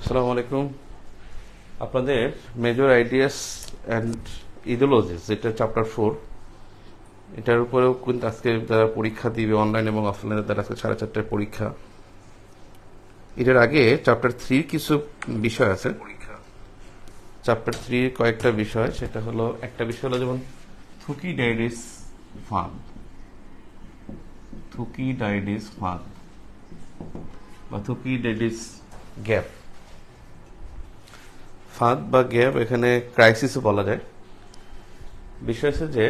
আসসালামু আলাইকুম। আপনাদের মেজর আইডিয়াস অ্যান্ড ইডিওলজিস, যেটা চ্যাপ্টার 4, এটার উপরেও কিন্তু আজকে যারা পরীক্ষা দিবে অনলাইন এবং অফলাইনে, তারা আজকে 4:30টায় পরীক্ষা। এটার আগে চ্যাপ্টার 3 কিছু বিষয় আছে। চ্যাপ্টার 3 কয়েকটা বিষয়, সেটা হলো, একটা বিষয় হলো যেমন থুকিডাইডিস ফাঁদ, থুকিডাইডিস ফাঁদ বা থুকিডাইডিস গ্যাপ। ফাঁদ বা গ্যাপ এখানে ক্রাইসিসও বলা যায়। বিষয় হচ্ছে যে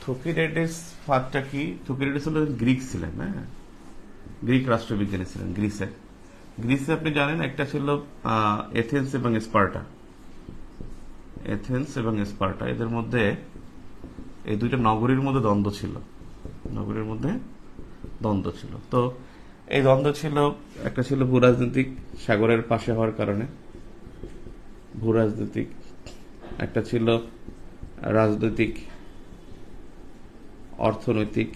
থুকিডাইডিস ফাঁদটা কি? থুকিডাইডিস হলো গ্রিক ছিলেন, হ্যাঁ, গ্রিক রাষ্ট্রবিজ্ঞানী ছিলেন গ্রিসে আপনি জানেন একটা ছিল এথেন্স এবং স্পার্টা। এথেন্স এবং স্পার্টা, এদের মধ্যে, এই দুইটা নগরীর মধ্যে দ্বন্দ্ব ছিল। নগরীর মধ্যে দ্বন্দ্ব ছিল। তো এই দ্বন্দ্ব ছিল, একটা ছিল ভূরাজনৈতিক, সাগরের পাশে হওয়ার কারণে ভূরাজনৈতিক, একটা ছিল রাজনৈতিক, অর্থনৈতিক,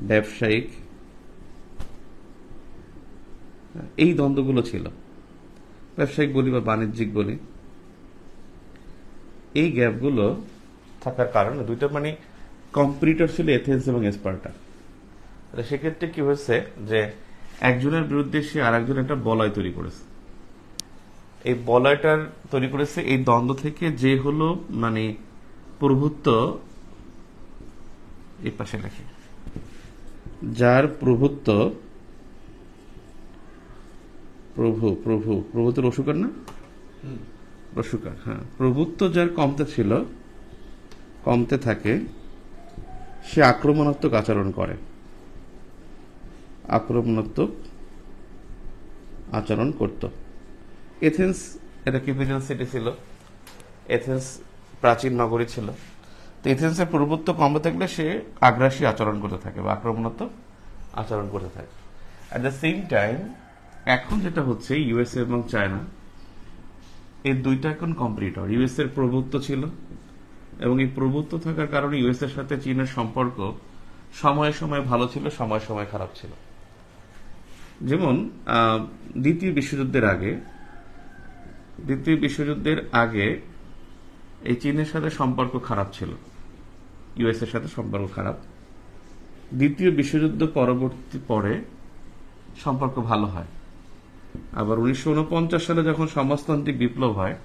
ব্যবসায়িক, এই দ্বন্দ্বগুলো ছিল। ব্যবসায়িক বলি বা বাণিজ্যিক বলি, এই গ্যাপগুলো থাকার কারণে দুইটা মানে কম্পিটিটর ছিল এথেন্স এবং স্পার্টা। সেক্ষেত্রে কি হয়েছে যে একজনের বিরুদ্ধে সে আর একজন একটা বলয় তৈরি করেছে। এই বলয়টার তৈরি করেছে এই দ্বন্দ্ব থেকে, যে হলো মানে প্রভুত্ব, এই পাশে রাখি, যার প্রভুত্ব, প্রভুত্ব রসুকার না, রসুকার, হ্যাঁ, প্রভুত্ব যার কমতে ছিল, কমতে থাকে, সে আক্রমণাত্মক আচরণ করে, আক্রমণাত্মক আচরণ করত। এথেন্স এটা ক্যাপিটাল সিটি ছিল, এথেন্স প্রাচীন নগরী ছিল। তো এথেন্সের প্রভুত্ব কমতে থাকলে সে আগ্রাসী আচরণ করতে থাকে বা আক্রমণাত্মক আচরণ করতে থাকে। অ্যাট দ্য সেম টাইম এখন যেটা হচ্ছে, ইউএসএ এবং চায়না, এই দুইটা এখন কম্পিটিটর। ইউএসএর প্রভুত্ব ছিল, এবং এই প্রভুত্ব থাকার কারণে ইউএসএর সাথে চীনের সম্পর্ক সময়ে সময়ে ভালো ছিল, সময়ে সময়ে খারাপ ছিল। যেমন দ্বিতীয় বিশ্বযুদ্ধের আগে এই চীনের সাথে সম্পর্ক খারাপ ছিল, ইউএসএর সাথে সম্পর্ক খারাপ। দ্বিতীয় বিশ্বযুদ্ধ পরবর্তী পরে সম্পর্ক ভালো হয়। আবার 1949 সালে যখন সমাজতান্ত্রিক বিপ্লব হয়,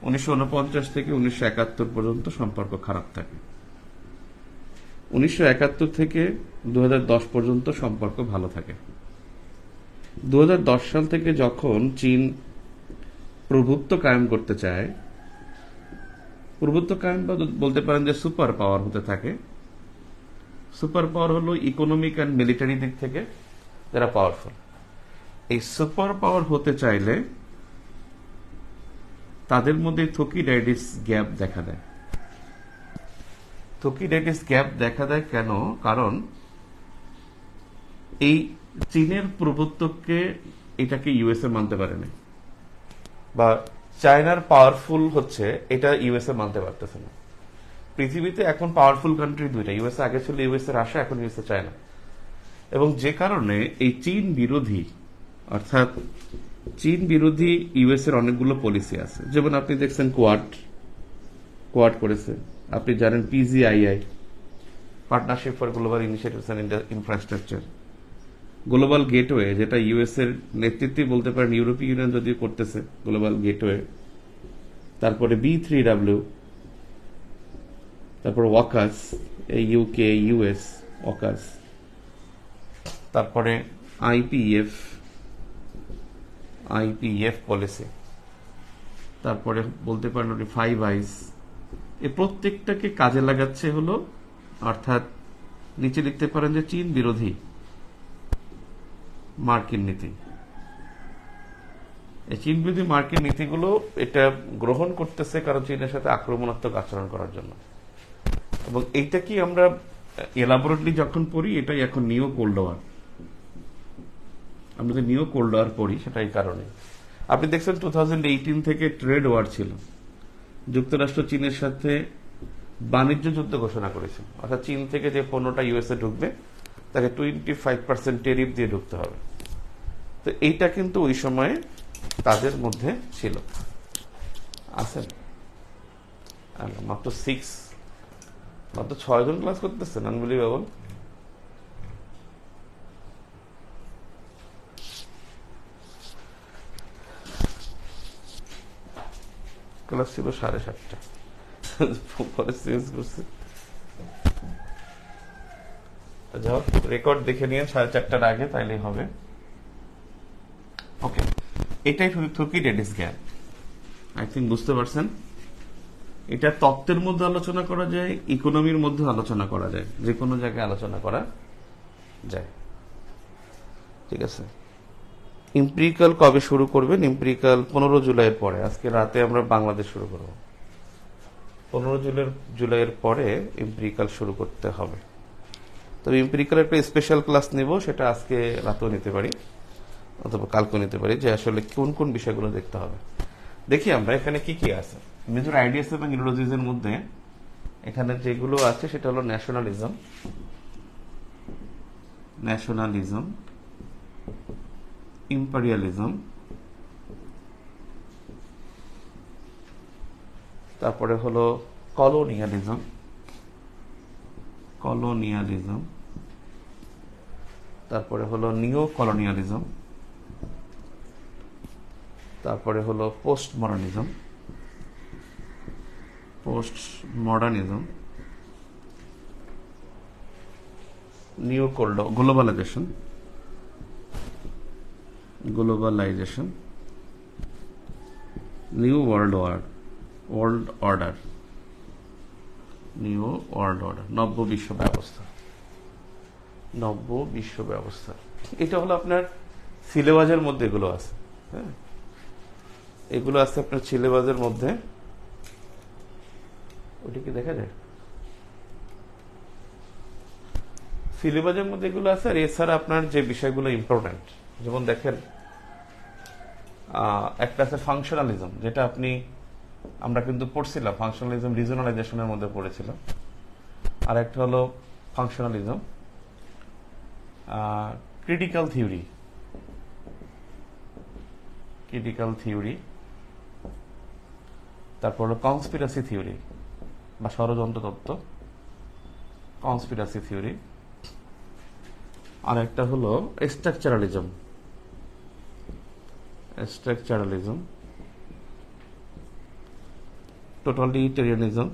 1949 থেকে 1971 পর্যন্ত সম্পর্ক খারাপ থাকে। 1971 থেকে 2010 পর্যন্ত সম্পর্ক ভালো থাকে। 2010 সাল থেকে যখন চীন প্রভুত্ব কায়েম করতে চায়, প্রভুত্ব কায়েম বলতে পারেন যে সুপার পাওয়ার হতে থাকে। সুপার পাওয়ার হলো ইকোনমিক অ্যান্ড মিলিটারি দিক থেকে যারা পাওয়ারফুল। এই সুপার পাওয়ার হতে চাইলে তাদের মধ্যে থুকিডাইডিস গ্যাপ দেখা দেয়। থুকিডাইডিস গ্যাপ দেখা দেয় কেন? কারণ এই চীনের প্রভুত্বকে, এটাকে ইউএসএ মানতে পারেনি, বা চায়নার পাওয়ারফুল হচ্ছে এটা ইউএসএ মানতে পারতেছে না। পৃথিবীতে এখন পাওয়ারফুল কান্ট্রি দুইটা, ইউএসএ আগে ছিল ইউএসএ রাশিয়া, এখন ইউএসএ চায়না। এবং যে কারণে এই চীন বিরোধী, অর্থাৎ চীন বিরোধী ইউএসএর অনেকগুলো পলিসি আছে। যেমন আপনি দেখছেন কোয়াড করেছে, আপনি জানেন PGII, partnership for global initiatives and infrastructure, global gateway, যেটা ইউএস এর নেতৃত্বে বলতে পারেন, ইউরোপীয় ইউনিয়ন যদিও করতেছে গ্লোবাল গেটওয়ে। তারপরে B3W, তারপর ওয়াকাস, ইউকে ইউএস ওয়াকাস, তারপরে আইপিএফ পলিসি, তারপরে বলতে পারেন 5 আইস। এই প্রত্যেকটাকে কাজে লাগাচ্ছে হলো, অর্থাৎ নিচে লিখতে পারেন যে চীন বিরোধী মার্কিন নীতি। এই চীন বিরোধী মার্কিন নীতিগুলো এটা গ্রহণ করতেছে কারণ চীনের সাথে আক্রমণাত্মক আচরণ করার জন্য। এবং এইটা কি আমরা এলাবোরেটলি যখন পড়ি, এটাই এখন নিউ কোল্ড ওয়ার। আমরা যে নিউ কোল্ড ওয়ার পড়ি সেটা এই কারণে। আপনি দেখছেন 2018 থেকে ট্রেড ওয়ার ছিল, যুক্তরাষ্ট্র চীনের সাথে বাণিজ্য যুদ্ধ ঘোষণা করেছে, অর্থাৎ চীন থেকে যে পণ্যটা ইউএসএ ঢুকবে তাকে 25% টেরিফ দিয়ে ঢুকতে হবে। তো এইটা কিন্তু ওই সময়ে তাদের মধ্যে ছিল। আছেন মাত্র 6 জন ক্লাস করতেছেন, আনবিলিভেবল। ক্লাস ছিল 7:30, পরে চেঞ্জ করছে। যাও রেকর্ড দেখে নিয়ে 4:30টার আগে, তাইলেই হবে। ওকে, এটাই থুকিডিডিস জ্ঞান। আই থিঙ্ক বুঝতে পারছেন। এটা তত্ত্বের মধ্যে আলোচনা করা যায়, ইকোনমির মধ্যে আলোচনা করা যায়, যে কোনো জায়গায় আলোচনা করা যায়। ঠিক আছে, এমপিরিক্যাল কবে শুরু করবেন? এমপিরিক্যাল 15 জুলাইয়ের পরে। আজকে রাতে আমরা বাংলাদেশ শুরু করব। 15 জুলাইয়ের পরে এমপিরিক্যাল শুরু করতে হবে। তবে এমপিরিক্যাল একটা স্পেশাল ক্লাস নেব, সেটা আজকে রাতেও নিতে পারি অথবা কালকেও নিতে পারি, যে আসলে কোন কোন বিষয়গুলো দেখতে হবে। দেখি আমরা এখানে কি কি আছে। মেজর আইডিয়াস এবং ইডিওলজিজের মধ্যে এখানে যেগুলো আছে সেটা হলো ন্যাশনালিজম, ইম্পেরিয়ালিজম, তারপরে হলো কলোনিয়ালিজম, তারপরে হলো নিও কলোনিয়ালিজম, তারপরে হলো পোস্ট মডার্নিজম, নিও গ্লোবালাইজেশন, নিউ ওয়ার্ল্ড অর্ডার, নব্য বিশ্ব ব্যবস্থা। এটা হলো আপনার সিলেবাসের মধ্যে এগুলো আছে। হ্যাঁ, এগুলো আছে আপনার সিলেবাসের মধ্যে। ওটা কি দেখা যায়? সিলেবাসের মধ্যে এগুলো আছে। আর এছাড়া আপনার যে বিষয়গুলো ইম্পর্টেন্ট, যেমন দেখেন একটা আছে ফাংশনালিজম, যেটা আমরা কিন্তু পড়ছিলাম। ফাংশনালিজম রিজনালাইজেশনের মধ্যে পড়েছিলাম। আর একটা হলো ফাংশনালিজম ক্রিটিক্যাল থিওরি, তারপর হলো কনস্পিরাসি থিওরি বা ষড়যন্ত্র তত্ত্ব, কনস্পিরাসি থিওরি। আর একটা হলো স্ট্রাকচারালিজম, টোটালিটেরিয়ানিজম,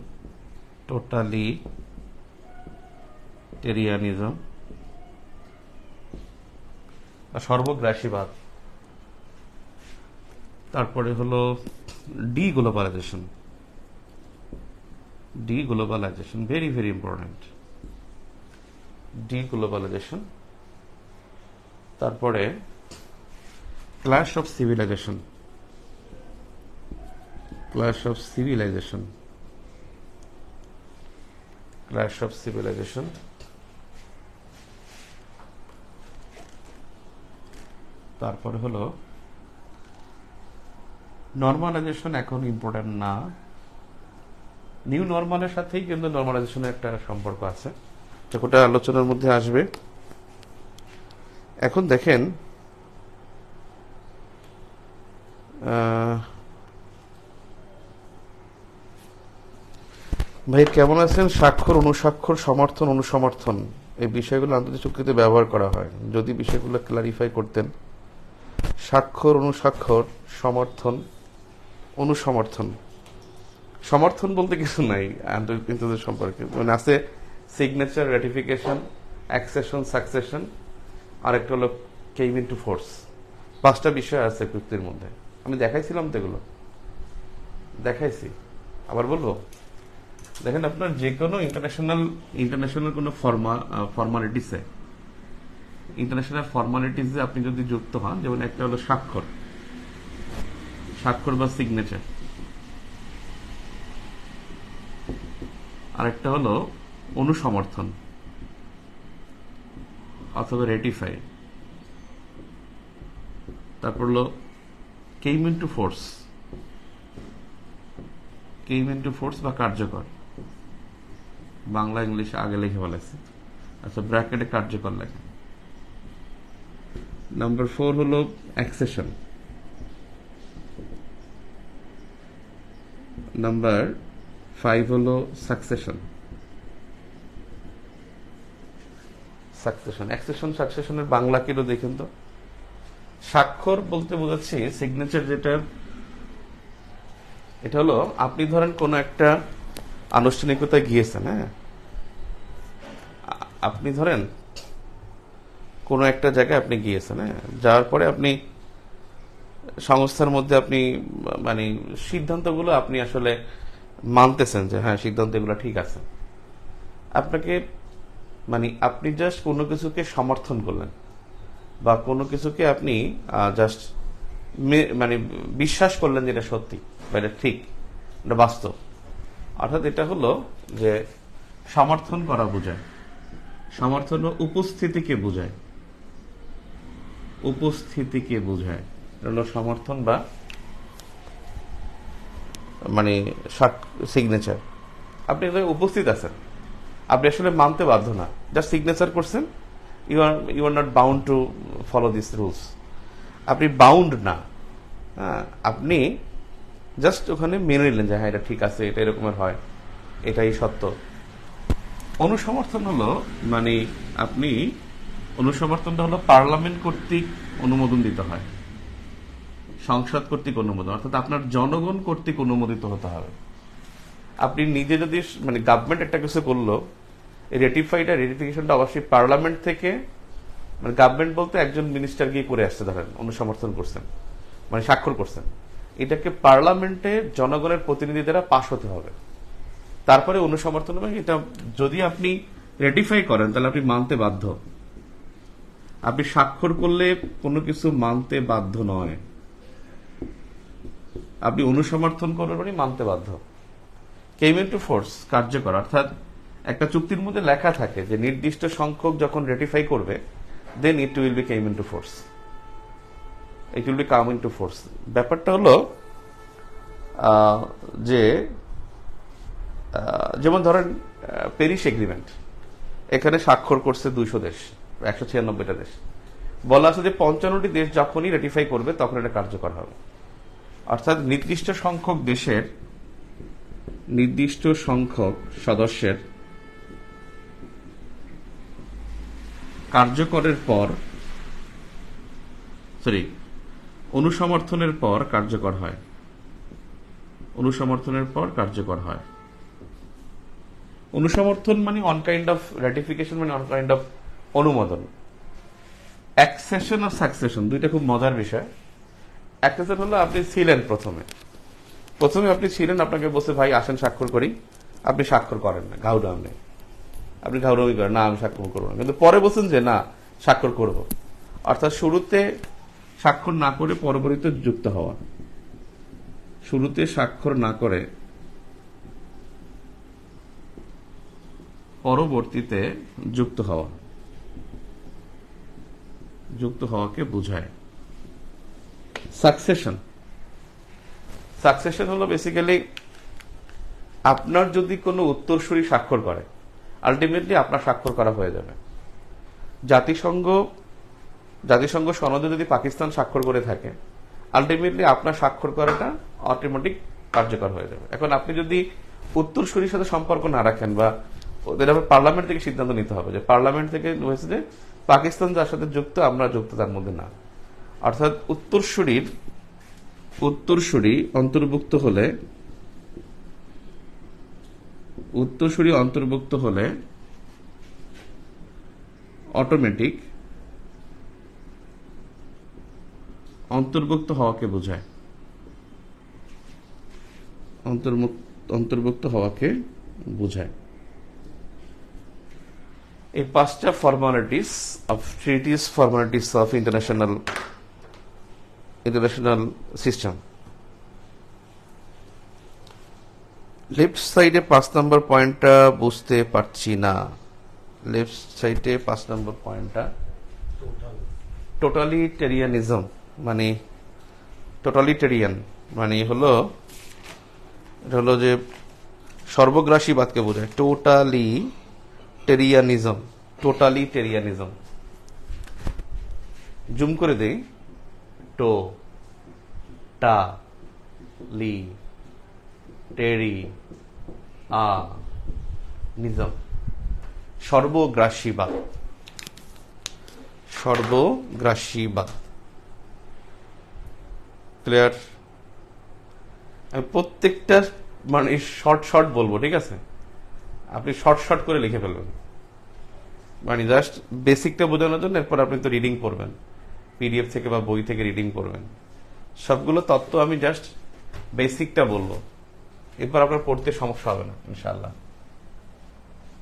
সর্বগ্রাসীবাদ। তারপরে হলো ডিগ্লোবালাইজেশন, ভেরি ভেরি ইম্পর্টেন্ট, ডিগ্লোবালাইজেশন। তারপরে ক্ল্যাশ অফ সিভিলাইজেশন, তারপরে হলো নর্মালাইজেশন। এখন ইম্পর্টেন্ট না, নিউ নর্মালের সাথেই কিন্তু নর্মালাইজেশনের একটা সম্পর্ক আছে, ওটা আলোচনার মধ্যে আসবে। এখন দেখেন ভাই কেমন আছেন? স্বাক্ষর, অনুস্বাক্ষর, সমর্থন, অনুসমর্থন, এই বিষয়গুলো আন্তর্জাতিক চুক্তিতে ব্যবহার করা হয়। যদি বিষয়গুলো ক্লারিফাই করতেন। স্বাক্ষর, অনুস্বাক্ষর, সমর্থন, অনুসমর্থন। সমর্থন বলতে কিছু নাই আন্তর্জাতিক সম্পর্কে, মানে আছে সিগনেচার, রেটিফিকেশন, অ্যাকসেশন, সাকসেশন, আর একটা হলো কেম ইনটু ফোর্স। 5টা বিষয় আছে চুক্তির মধ্যে। আমি দেখাইছিলাম তো, এগুলো দেখাইছি, আবার বলবো। দেখেন আপনার যে কোনো ইন্টারন্যাশনাল কোনো ফর্মালিটিসে আপনি যদি যুক্ত হন, যেমন একটা হলো স্বাক্ষর বা সিগনেচার, আর একটা হলো অনুসমর্থন অথবা রেটিফাই, তারপর হলো কেম ইনটু ফোর্স বা কার্যকর। বাংলা ইংলিশ আগে লিখে ফেলেছে। আচ্ছা, ব্র্যাকেটে কার্যকর লেখা। নাম্বার 4 হলো অ্যাকসেশন। নাম্বার 5 হলো সাকসেশন। সাকসেশনের বাংলা কিলো দেখুন তো। স্বাক্ষর বলতে বোঝাচ্ছি সিগনেচার, যেটা এটা হলো আপনি ধরেন কোন একটা আনুষ্ঠানিকতায় গিয়েছেন, হ্যাঁ, আপনি ধরেন কোন একটা জায়গায় আপনি গিয়েছেন, হ্যাঁ, যাওয়ার পরে আপনি সংস্থার মধ্যে আপনি মানে সিদ্ধান্তগুলো আপনি আসলে মানতেছেন যে হ্যাঁ সিদ্ধান্ত এগুলো ঠিক আছে, আপনাকে মানে আপনি জাস্ট কোনো কিছুকে সমর্থন করলেন বা কোনো কিছুকে আপনি জাস্ট মানে বিশ্বাস করলেন যে এটা সত্যি বা এটা ঠিক, এটা বাস্তব। অর্থাৎ এটা হলো যে সমর্থন করা বোঝায়। সমর্থন উপস্থিতিকে বোঝায়, উপস্থিতিকে বোঝায়। এটা হলো সমর্থন বা মানে সিগনেচার। আপনি এখানে উপস্থিত আছেন, আপনি আসলে মানতে বাধ্য না, জাস্ট সিগনেচার করছেন। You are not bound to follow this rules. আপনি বাউন্ড না, হ্যাঁ, আপনি জাস্ট ওখানে মেনে নিলেন যে হ্যাঁ এটা ঠিক আছে, এটা এরকমের হয়, এটাই সত্য। অনুসমর্থন হলো মানে আপনি অনুসমর্থনটা হলো পার্লামেন্ট কর্তৃক অনুমোদন দিতে হয়, সংসদ কর্তৃক অনুমোদন, অর্থাৎ আপনার জনগণ কর্তৃক অনুমোদিত হতে হবে। আপনি নিজে যদি মানে গভর্নমেন্ট একটা কিছু করলো, এই রেটিফিকেশনটা অবশ্যই পার্লামেন্ট থেকে, মানে গভর্নমেন্ট বলতে একজন মিনিস্টার গিয়ে করে আসছে, ধরেন অনুসমর্থন করছেন মানে স্বাক্ষর করছেন, এটাকে পার্লামেন্টে জনগণের প্রতিনিধি দ্বারা পাশ হতে হবে, তারপরে অনুসমর্থন হবে। এটা যদি আপনি রেটিফাই করেন তাহলে আপনি মানতে বাধ্য। আপনি স্বাক্ষর করলে কোনো কিছু মানতে বাধ্য নয়, আপনি অনুসমর্থন করবেন মানে মানতে বাধ্য। কেম ইনটু ফোর্স, কার্যকর, অর্থাৎ একটা চুক্তির মধ্যে লেখা থাকে যে নির্দিষ্ট সংখ্যক যখন রেটিফাই করবে, then it will be came into force, it will be come into force. ব্যাপারটা হলো যে যেমন ধরেন প্যারিস এগ্রিমেন্ট, এখানে স্বাক্ষর করছে 200 দেশ, 196টা দেশ। বলা আছে যে 55টি দেশ যখনই রেটিফাই করবে তখন এটা কার্যকর হবে। অর্থাৎ নির্দিষ্ট সংখ্যক দেশের, নির্দিষ্ট সংখ্যক সদস্যের কার্যকরের পর, অনুসমর্থনের পর কার্যকর হয়, অনুসমর্থনের পর কার্যকর হয়। অনুসমর্থন মানে অন কাইন্ড অফ রেটিফিকেশন, মানে অন কাইন্ড অফ অনুমোদন। অ্যাকসেশন আর সাকসেশন দুইটা খুব মজার বিষয়। অ্যাকসেশন হলো আপনি ছিলেন প্রথমে আপনি ছিলেন, আপনাকে বলছে ভাই আসেন স্বাক্ষর করি, আপনি স্বাক্ষর করেন না, ঘাউডাম নেই, আপনি ঘাউডামি করেন না, আমি স্বাক্ষর করবো না, কিন্তু পরে বলছেন যে না স্বাক্ষর করব। অর্থাৎ শুরুতে স্বাক্ষর না করে পরবর্তীতে যুক্ত হওয়া, শুরুতে স্বাক্ষর না করে পরবর্তীতে যুক্ত হওয়া, যুক্ত হওয়াকে বোঝায়। সাকসেশন হলো বেসিক্যালি আপনার যদি কোনো উত্তরসূরি স্বাক্ষর করে, আলটিমেটলি আপনার স্বাক্ষর করা হয়ে যাবে। জাতিসংঘ সনদে যদি পাকিস্তান স্বাক্ষর করে থাকে, আলটিমেটলি আপনার স্বাক্ষর করাটা অটোমেটিক কার্যকর হয়ে যাবে। এখন আপনি যদি উত্তরসূরির সাথে সম্পর্ক না রাখেন, বা ওদের পার্লামেন্ট থেকে সিদ্ধান্ত নিতে হবে যে পার্লামেন্ট থেকে হয়েছে যে পাকিস্তান যার সাথে যুক্ত, আমরা যুক্ত তার মধ্যে না। অর্থাৎ উত্তরসূরি অন্তর্ভুক্ত হলে অটোমেটিক অন্তর্ভুক্ত হওয়াকে বোঝায়, অন্তর্ভুক্ত হওয়াকে বোঝায়। এই 5টা formalities of international system. Left সাইডে 5 নম্বর পয়েন্টটা বুঝতে পারছি না। লেফট সাইডে 5 নম্বর পয়েন্টটা টোটালিটেরিয়ানিজম, মানে টোটালিটেরিয়ান মানে এটা হলো যে সর্বগ্রাসীবাদকে বোঝায়। টোটালিটেরিয়ানিজম টোটালিটেরিয়ানিজম। জুম করে দেই, টো টা লি টেরি আ নিজম, সর্বগ্রাসীবাদ। সর্বগ্রাসীবাদ। ক্লিয়ার? আমি প্রত্যেকটা মানে শর্ট শর্ট বলবো, ঠিক আছে? আপনি শর্ট শর্ট করে লিখে ফেলবেন, মানে জাস্ট বেসিকটা বোঝানোর জন্য। এরপর আপনি তো রিডিং করবেন, পিডিএফ থেকে বা বই থেকে রিডিং করবেন। সবগুলো তত্ত্ব আমি জাস্ট বেসিকটা বলবো, এরপর আপনার পড়তে সমস্যা হবে না ইনশাআল্লাহ,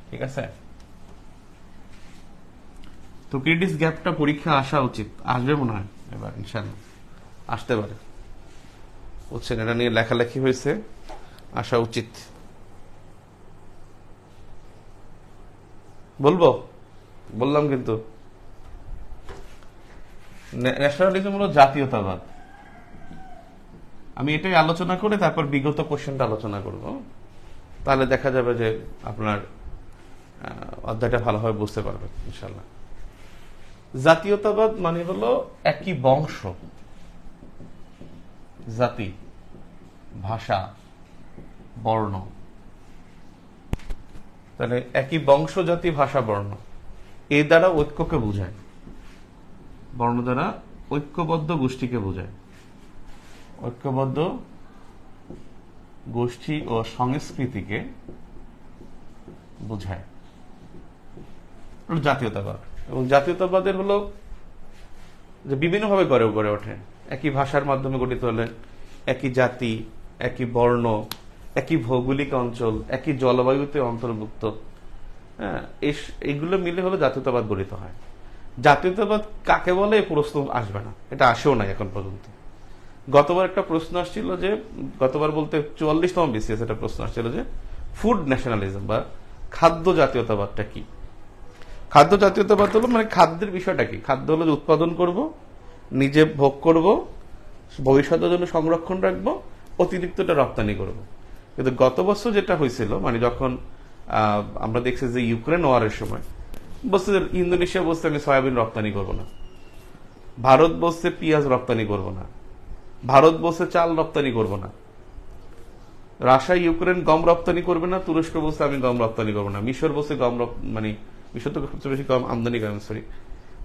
ঠিক আছে? তো ক্রিটিস গ্যাপটা পরীক্ষা আসা উচিত, আসবে মনে হয় এবার ইনশাআল্লাহ, আসতে পারে। বুঝছেন, এটা নিয়ে লেখালেখি হয়েছে, আসা উচিত। বলবো, বললাম কিন্তু। ন্যাশনালিজম হলো জাতীয়তাবাদ। আমি এটাই আলোচনা করে তারপর বিগত কোশ্চেনটা আলোচনা করব, তাহলে দেখা যাবে যে আপনার অধ্যায়টা ভালোভাবে বুঝতে পারবেন ইনশাল্লাহ। জাতীয়তাবাদ মানে হলো একই বংশ, জাতি, ভাষা, বর্ণ। তাহলে একই বংশ, জাতি, ভাষা, বর্ণ, এই দ্বারা ঐক্যকে বোঝায়। বর্ণ দ্বারা ঐক্যবদ্ধ গোষ্ঠীকে বোঝায়, ঐক্যবদ্ধ গোষ্ঠী ও সংস্কৃতিকে বোঝায় জাতীয়তাবাদ। এবং জাতীয়তাবাদের হলো যে বিভিন্নভাবে গড়ে ওঠে। একই ভাষার মাধ্যমে গঠিত হলে একই জাতি, একই বর্ণ, একই ভৌগোলিক অঞ্চল, একই জলবায়ুতে অন্তর্ভুক্ত, হ্যাঁ, এইগুলো মিলে হলো জাতীয়তাবাদ গঠিত হয়। জাতীয়তাবাদ কাকে বলে এই প্রশ্ন আসবে না, এটা আসেও না এখন পর্যন্ত। গতবার একটা প্রশ্ন আসছিল যে, গতবার বলতে 44তম বিসিএস একটা প্রশ্ন আসছিল যে ফুড ন্যাশনালিজম বা খাদ্য জাতীয়তাবাদটা কি। খাদ্য জাতীয়তাবাদ হলো মানে খাদ্যের বিষয়টা কি। খাদ্য হলো যে উৎপাদন করব, নিজে ভোগ করব, ভবিষ্যতের জন্য সংরক্ষণ রাখবো, অতিরিক্তটা রপ্তানি করব। কিন্তু গত বছর যেটা হয়েছিল, মানে যখন আমরা দেখছি যে ইউক্রেন ওয়ারের সময় বলছে, ইন্দোনেশিয়া বলছে আমি সয়াবিন রপ্তানি করব না, ভারত বলছে পেঁয়াজ রপ্তানি করব না, ভারত বলছে চাল রপ্তানি করব না, রাশিয়া ইউক্রেন গম রপ্তানি করবে না, তুরস্ক বলছে আমি গম রপ্তানি করবো না, মিশর বলছে গম মানে মিশর তো সবচেয়ে বেশি গম আমদানি করেন, সরি,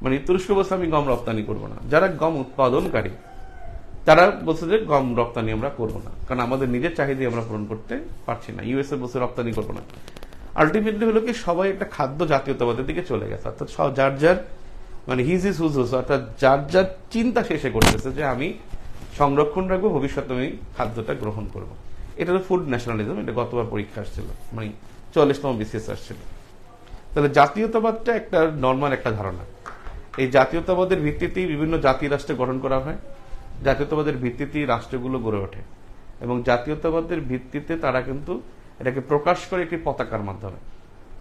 মানে তুরস্ক বলছে আমি গম রপ্তানি করবো না। যারা গম উৎপাদনকারী তারা বলছে যে গম রপ্তানি আমরা করবো না, কারণ আমাদের নিজের চাহিদা আমরা পূরণ করতে পারছি না। ইউএসএ বলছে রপ্তানি করবো না। আলটিমেটলি হলো কি সবাই একটা খাদ্য জাতীয়তাবাদের দিকে চলে গেছে, অর্থাৎ যার যার মানে হিজ ইজ হুজ হুজ, অর্থাৎ যার যার চিন্তা শেষে করতেছে যে আমি সংরক্ষণ রাখবো, ভবিষ্যতে আমি খাদ্যটা গ্রহণ করবো। এটা হলো ফুড ন্যাশনালিজম। এটা গতবার পরীক্ষা আসছিল, মানে 44তম বিসিএস আসছিল। তাহলে জাতীয়তাবাদটা একটা নর্মাল একটা ধারণা। এই জাতীয়তাবাদের ভিত্তিতেই বিভিন্ন জাতি রাষ্ট্র গঠন করা হয়, জাতীয়তাবাদের ভিত্তিতেই রাষ্ট্রগুলো গড়ে ওঠে, এবং জাতীয়তাবাদের ভিত্তিতে তারা কিন্তু এটাকে প্রকাশ করে একটি পতাকার মাধ্যমে,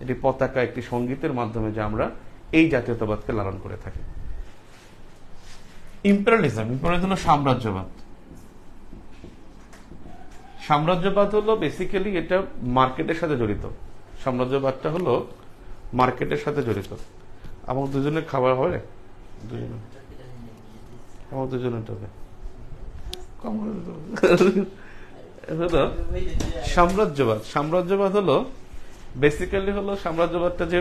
এটি পতাকা একটি সঙ্গীতের মাধ্যমে, যে আমরা এই জাতীয়তাবাদকে লালন করে থাকি। ইম্পেরিয়ালিজম, ইম্পেরিয়ালিজম হলো সাম্রাজ্যবাদ। সাম্রাজ্যবাদ হলো বেসিক্যালি এটা মার্কেটের সাথে জড়িত। সাম্রাজ্যবাদটা হলো মার্কেটের সাথে জড়িত। আমার দুজনের খাবার হয়, দুজনে আমার দুজনের হবে সাম্রাজ্যবাদ। সাম্রাজ্যবাদ হলো বেসিক্যালি হলো সাম্রাজ্যবাদটা যে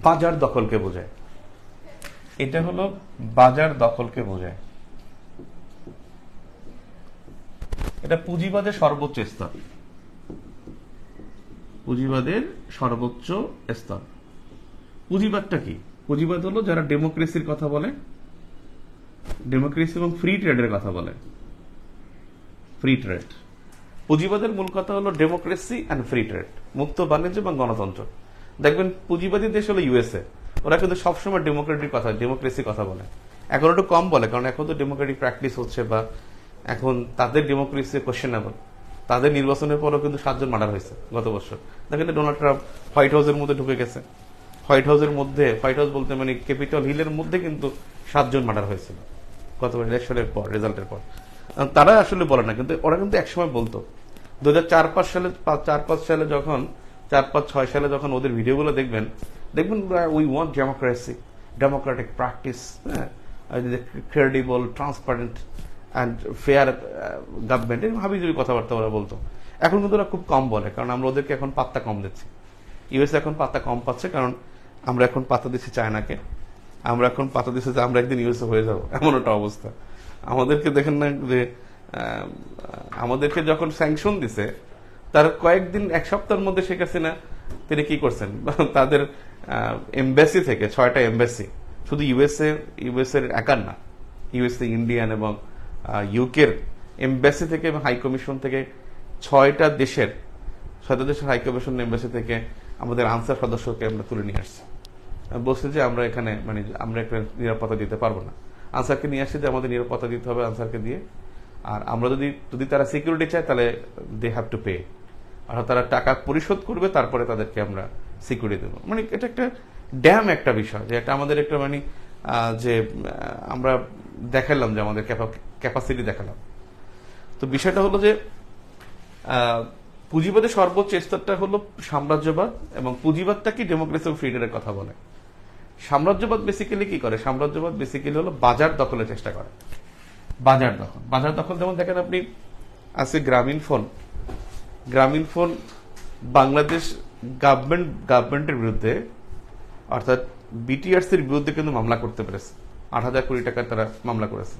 বাজার দখলকে বোঝায়। এটা হলো বাজার দখলকে বোঝায়। এটা পুঁজিবাদের সর্বোচ্চ স্তর, পুঁজিবাদের সর্বোচ্চ স্তর। পুঁজিবাদটা কি? পুঁজিবাদ হলো যারা ডেমোক্রেসির কথা বলে, ডেমোক্রেসি এবং ফ্রি ট্রেডের কথা বলে, ফ্রি ট্রেড। পুঁজিবাদের মূল কথা হলো ডেমোক্রেসি অ্যান্ড ফ্রি ট্রেড, মুক্ত বাণিজ্য এবং গণতন্ত্র। দেখবেন পুঁজিবাদী দেশ হলো ইউএসএ, ওরা কিন্তু সবসময় ডেমোক্রেসির কথা বলে। এখন একটু কম বলে, কারণ এখন তো ডেমোক্রেটিক প্র্যাকটিস হচ্ছে, বা এখন তাদের ডেমোক্রেসি কোয়েশ্চেনেবল। তাদের নির্বাচনের পরও কিন্তু 7 জন মার্ডার হয়েছে গত বছর। দেখেন ডোনাল্ড ট্রাম্প হোয়াইট হাউসের মধ্যে ঢুকে গেছে, হোয়াইট হাউসের মধ্যে, হোয়াইট হাউস বলতে মানে ক্যাপিটল হিলের মধ্যে কিন্তু 7 জন মার্ডার হয়েছিল গতবার ইলেকশনের পর, রেজাল্টের পর। তারা আসলে বলে না, কিন্তু ওরা কিন্তু একসময় বলতো। 2004-5 সালে, 4-5 সালে যখন 4-5-6 সালে যখন ওদের ভিডিওগুলো দেখবেন, দেখবেন we want democracy, Democratic practice, credible, transparent and fair government, এরকম হাবিজাবি কথাবার্তা ওরা বলতো। এখন কিন্তু ওরা খুব কম বলে, কারণ আমরা ওদেরকে এখন পাত্তা কম দিচ্ছি। ইউএসএ এখন পাত্তা কম পাচ্ছে, কারণ আমরা এখন পাত্তা দিচ্ছি চায়নাকে, আমরা এখন পাত্তা দিচ্ছি যে আমরা একদিন ইউএসএ হয়ে যাবো, এমন একটা অবস্থা। আমাদেরকে দেখেন না যে আমাদেরকে যখন স্যাংশন দিছে তার কয়েকদিন, এক সপ্তাহের মধ্যে শেখ হাসিনা তিনি কি করছেন, তাদের এমবাসি থেকে 6টা এমবাসি, শুধু ইউএসএ একার না, ইউএসএ, ইন্ডিয়ান এবং ইউকের এমবাসি থেকে এবং হাই কমিশন থেকে 6টা দেশের হাই কমিশন এমবাসি থেকে আমাদের আনসার সদস্যকে আমরা তুলে নিয়ে আসছি। বলছি যে আমরা এখানে আমরা একটা নিরাপত্তা দিতে পারবো না, আনসারকে নিয়ে আসছি যে আমাদের নিরাপত্তা দিতে হবে আনসারকে দিয়ে, আর আমরা যদি তারা সিকিউরিটি চায় তাহলে দে হ্যাভ টু পে, আর তারা টাকা পরিশোধ করবে, তারপরে তাদেরকে আমরা সিকিউরিটি দেবো। এটা একটা ড্যাম একটা বিষয়, যে এটা আমাদের একটা যে আমরা দেখালাম যে আমাদের ক্যাপাসিটি দেখালাম। তো বিষয়টা হলো যে পুঁজিবাদের সর্বোচ্চ স্তরটা হলো সাম্রাজ্যবাদ, এবং পুঁজিবাদটা কি ডেমোক্রেসি ও ফ্রিডমের কথা বলে। সাম্রাজ্যবাদ বেসিক্যালি কি করে? সাম্রাজ্যবাদ বেসিক্যালি হলো বাজার দখলের চেষ্টা করে। বাজার দখল যেমন দেখেন আপনি আজকে গ্রামীণ ফোন বাংলাদেশ গভর্নমেন্টের বিরুদ্ধে, অর্থাৎ বিটিআরসির বিরুদ্ধে কিন্তু মামলা করতে পেরেছে। 8,000 কোটি টাকার তারা মামলা করেছে।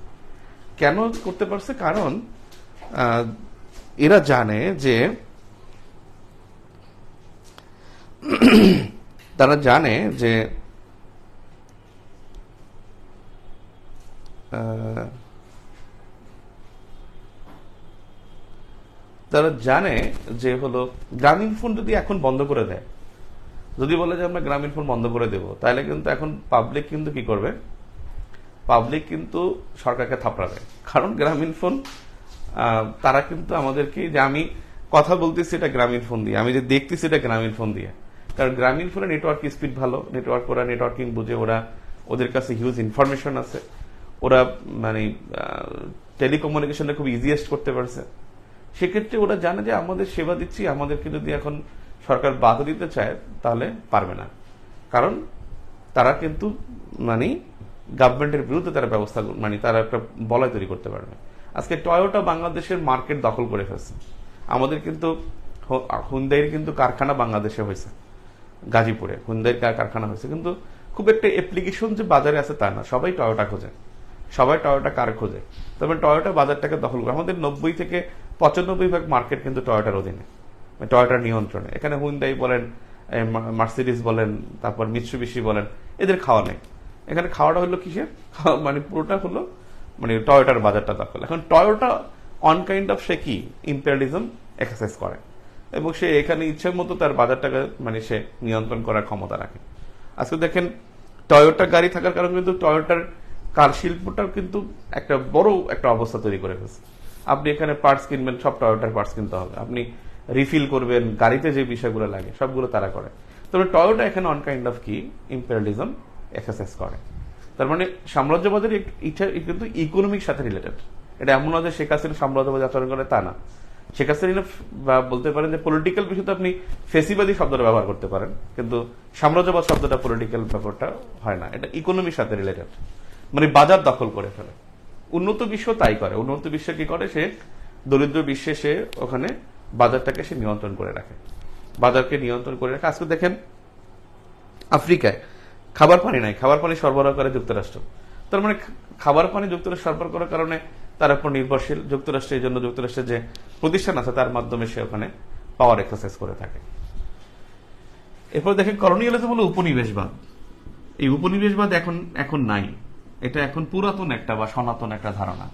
কেন করতে পারছে? কারণ এরা জানে যে তারা জানে যে হলো গ্রামীণ ফোন যদি এখন বন্ধ করে দেয়, যদি বলে যে আমরা গ্রামীণ ফোন বন্ধ করে দেব, তাহলে কিন্তু এখন পাবলিক কিন্তু কি করবে? পাবলিক কিন্তু সরকারকে থাপড়াবে। কারণ গ্রামীণ ফোন তারা কিন্তু আমাদেরকে, যে আমি কথা বলতেছি এটা গ্রামীণ ফোন দিয়ে, আমি যে দেখতেছি এটা গ্রামীণ ফোন দিয়ে, কারণ গ্রামীণ ফোনে নেটওয়ার্ক স্পিড ভালো, ওরা নেটওয়ার্কিং বুঝে, ওদের কাছে হিউজ ইনফরমেশন আছে, ওরা টেলিকমিউনিকেশনটা খুব ইজিয়েস্ট করতে পারছে। সেক্ষেত্রে ওরা জানে যে আমাদের সেবা দিচ্ছি, আমাদেরকে যদি এখন সরকার বাধা দিতে চায় তাহলে পারবে না, কারণ তারা কিন্তু গভর্নমেন্টের বিরুদ্ধে তারা ব্যবস্থা, তারা একটা বলয় তৈরি করতে পারবে। আজকে টয়োটা বাংলাদেশের মার্কেট দখল করে ফেলছে। আমাদের কিন্তু হুন্দাইয়ের কিন্তু কারখানা বাংলাদেশে হয়েছে, গাজীপুরে হুন্দাইয়ের কারখানা হয়েছে, কিন্তু খুব একটা অ্যাপ্লিকেশন যে বাজারে আছে তা না। সবাই টয়োটা খোঁজে, সবাই টয়োটা কার খোঁজে, তবে টয়োটা বাজারটাকে দখল করে। আমাদের 90 থেকে 95% মার্কেট কিন্তু টয়োটার অধীনে, টয়োটার নিয়ন্ত্রণে। এখানে হুন্দাই বলেন, মার্সিডিজ বলেন, তারপর মিৎসুবিশি বলেন, এদের খাওয়া নেই। এখানে খাওয়াটা হলো কিসের? পুরোটা হলো টয়োটার বাজারটা দখল। এখন টয়োটা অন কাইন্ড অফ সে কি ইম্পেরিয়ালিজম এক্সারসাইজ করে, এবং সে এখানে ইচ্ছে মতো তার বাজারটাকে সে নিয়ন্ত্রণ করার ক্ষমতা রাখে। আজকে দেখেন টয়োটা গাড়ি থাকার কারণে কিন্তু টয়োটার কার শিল্পটাও কিন্তু একটা বড় একটা অবস্থা তৈরি করে ফেলছে। আপনি এখানে পার্টস কিনবেন, সব টয়োটার পার্টস কিনতে হবে, আপনি রিফিল করবেন, গাড়িতে যে বিষয়গুলো লাগে সবগুলো তারা করে। তবে টয়োটা এখানে অন কাইন্ড অফ কি ইম্পেরিয়ালিজম এক্সারসাইজ করে। তার সাম্রাজ্যবাদের কিন্তু ইকোনমিক সাথে রিলেটেড। এটা এমন না যে শেখ হাসিনা সাম্রাজ্যবাদ আচরণ করে, তা না। শেখ হাসিনা বা বলতে পারেন যে পলিটিক্যাল বিষয়তে আপনি ফেসিবাদী শব্দটা ব্যবহার করতে পারেন, কিন্তু সাম্রাজ্যবাদ শব্দটা পলিটিক্যাল ব্যাপারটা হয় না, এটা ইকোনমির সাথে রিলেটেড। বাজার দখল করে ফেলে। উন্নত বিশ্ব তাই করে। উন্নত বিশ্ব কি করে? সে দরিদ্র বিশ্বে সে ওখানে বাজারটাকে সে নিয়ন্ত্রণ করে রাখে, বাজারকে নিয়ন্ত্রণ করে রাখে। আজকে দেখেন আফ্রিকায় খাবার পানি নাই, খাবার পানি সরবরাহ করে যুক্তরাষ্ট্র। তার খাবার পানি যুক্তরাষ্ট্র সরবরাহ করার কারণে তার উপর নির্ভরশীল যুক্তরাষ্ট্রের জন্য। যুক্তরাষ্ট্রের যে প্রতিষ্ঠান আছে তার মাধ্যমে সে ওখানে পাওয়ার এক্সারসাইজ করে থাকে। এরপর দেখেন কলোনিয়ালিজম হলো উপনিবেশবাদ। এই উপনিবেশবাদ এখন নাই, এটা এখন পুরাতন একটা বা সনাতন একটা ধারণা।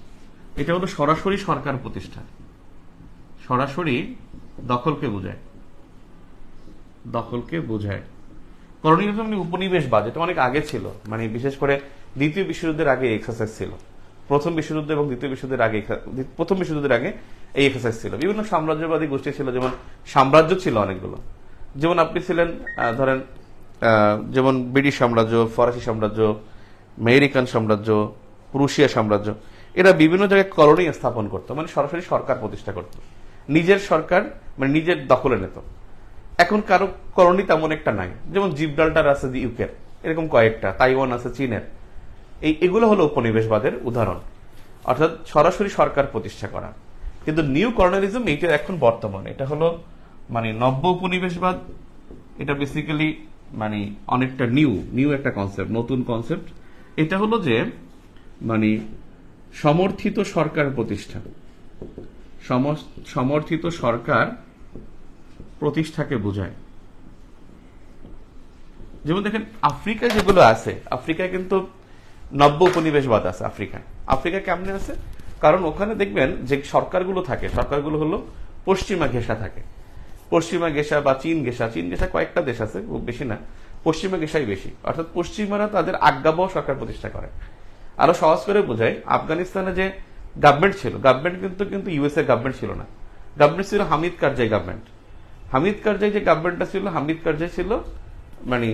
এটা হলো সরাসরি সরকার প্রতিষ্ঠা, সরাসরি দখলকে বোঝায়। কলোনিয়ালিজম উপনিবেশবাদ, এটা অনেক আগে ছিল, বিশেষ করে দ্বিতীয় বিশ্বযুদ্ধের আগে এক্সারসাইজ ছিল। প্রথম বিশ্বযুদ্ধ এবং দ্বিতীয় বিশ্বযুদ্ধের আগে, প্রথম বিশ্বযুদ্ধের আগে এই এক্সারসাইজ ছিল। বিভিন্ন সাম্রাজ্যবাদী গোষ্ঠী ছিল, যেমন সাম্রাজ্য ছিল অনেকগুলো। যেমন আপনি ছিলেন ধরেন যেমন ব্রিটিশ সাম্রাজ্য, ফরাসি সাম্রাজ্য, আমেরিকান সাম্রাজ্য, রুশিয়া সাম্রাজ্য। এরা বিভিন্ন জায়গায় কলোনি স্থাপন করতো, সরাসরি সরকার প্রতিষ্ঠা করত, নিজের সরকার নিজের দখলে নিত। এখন কারো কলোনি তেমন একটা নাই, যেমন জিব্রাল্টার আছে ইউকের, এরকম কয়েকটা, তাইওয়ান আছে চীনের। এগুলো হলো উপনিবেশবাদের উদাহরণ, অর্থাৎ সরাসরি সরকার প্রতিষ্ঠা করা। কিন্তু নিউ কলোনিয়ালিজম এইটা এখন বর্তমান, এটা হলো মানে নব্য উপনিবেশবাদ। এটা বেসিক্যালি মানে অনেকটা নিউ একটা কনসেপ্ট, নতুন কনসেপ্ট। এটা হলো যে মানে সমর্থিত সরকার প্রতিষ্ঠা, সমর্থিত সরকার প্রতিষ্ঠাকে বোঝায়। যেমন দেখেন আফ্রিকায় যেগুলো আছে, আফ্রিকায় কিন্তু নব্য উপনিবেশবাদ আছে। আফ্রিকা কেমনে আছে? কারণ ওখানে দেখবেন যে সরকারগুলো থাকে, সরকারগুলো হলো পশ্চিমা ঘেঁষা থাকে। পশ্চিমা ঘেঁষা বা চীন ঘেঁষা কয়েকটা দেশ আছে, খুব বেশি না, পশ্চিমা ঘেঁষাই বেশি। অর্থাৎ পশ্চিমারা তাদের আজ্ঞাবহ সরকার প্রতিষ্ঠা করে। আরো সহজ করে বোঝায়, আফগানিস্তানে যে গভর্নমেন্ট ছিল, গভর্নমেন্ট কিন্তু ইউএসএ গভর্নমেন্ট ছিল না, গভর্নমেন্ট ছিল হামিদ কারজাই গভর্নমেন্ট। হামিদ কারজাই যে গভর্নমেন্টটা ছিল, হামিদ কারজাই ছিল মানে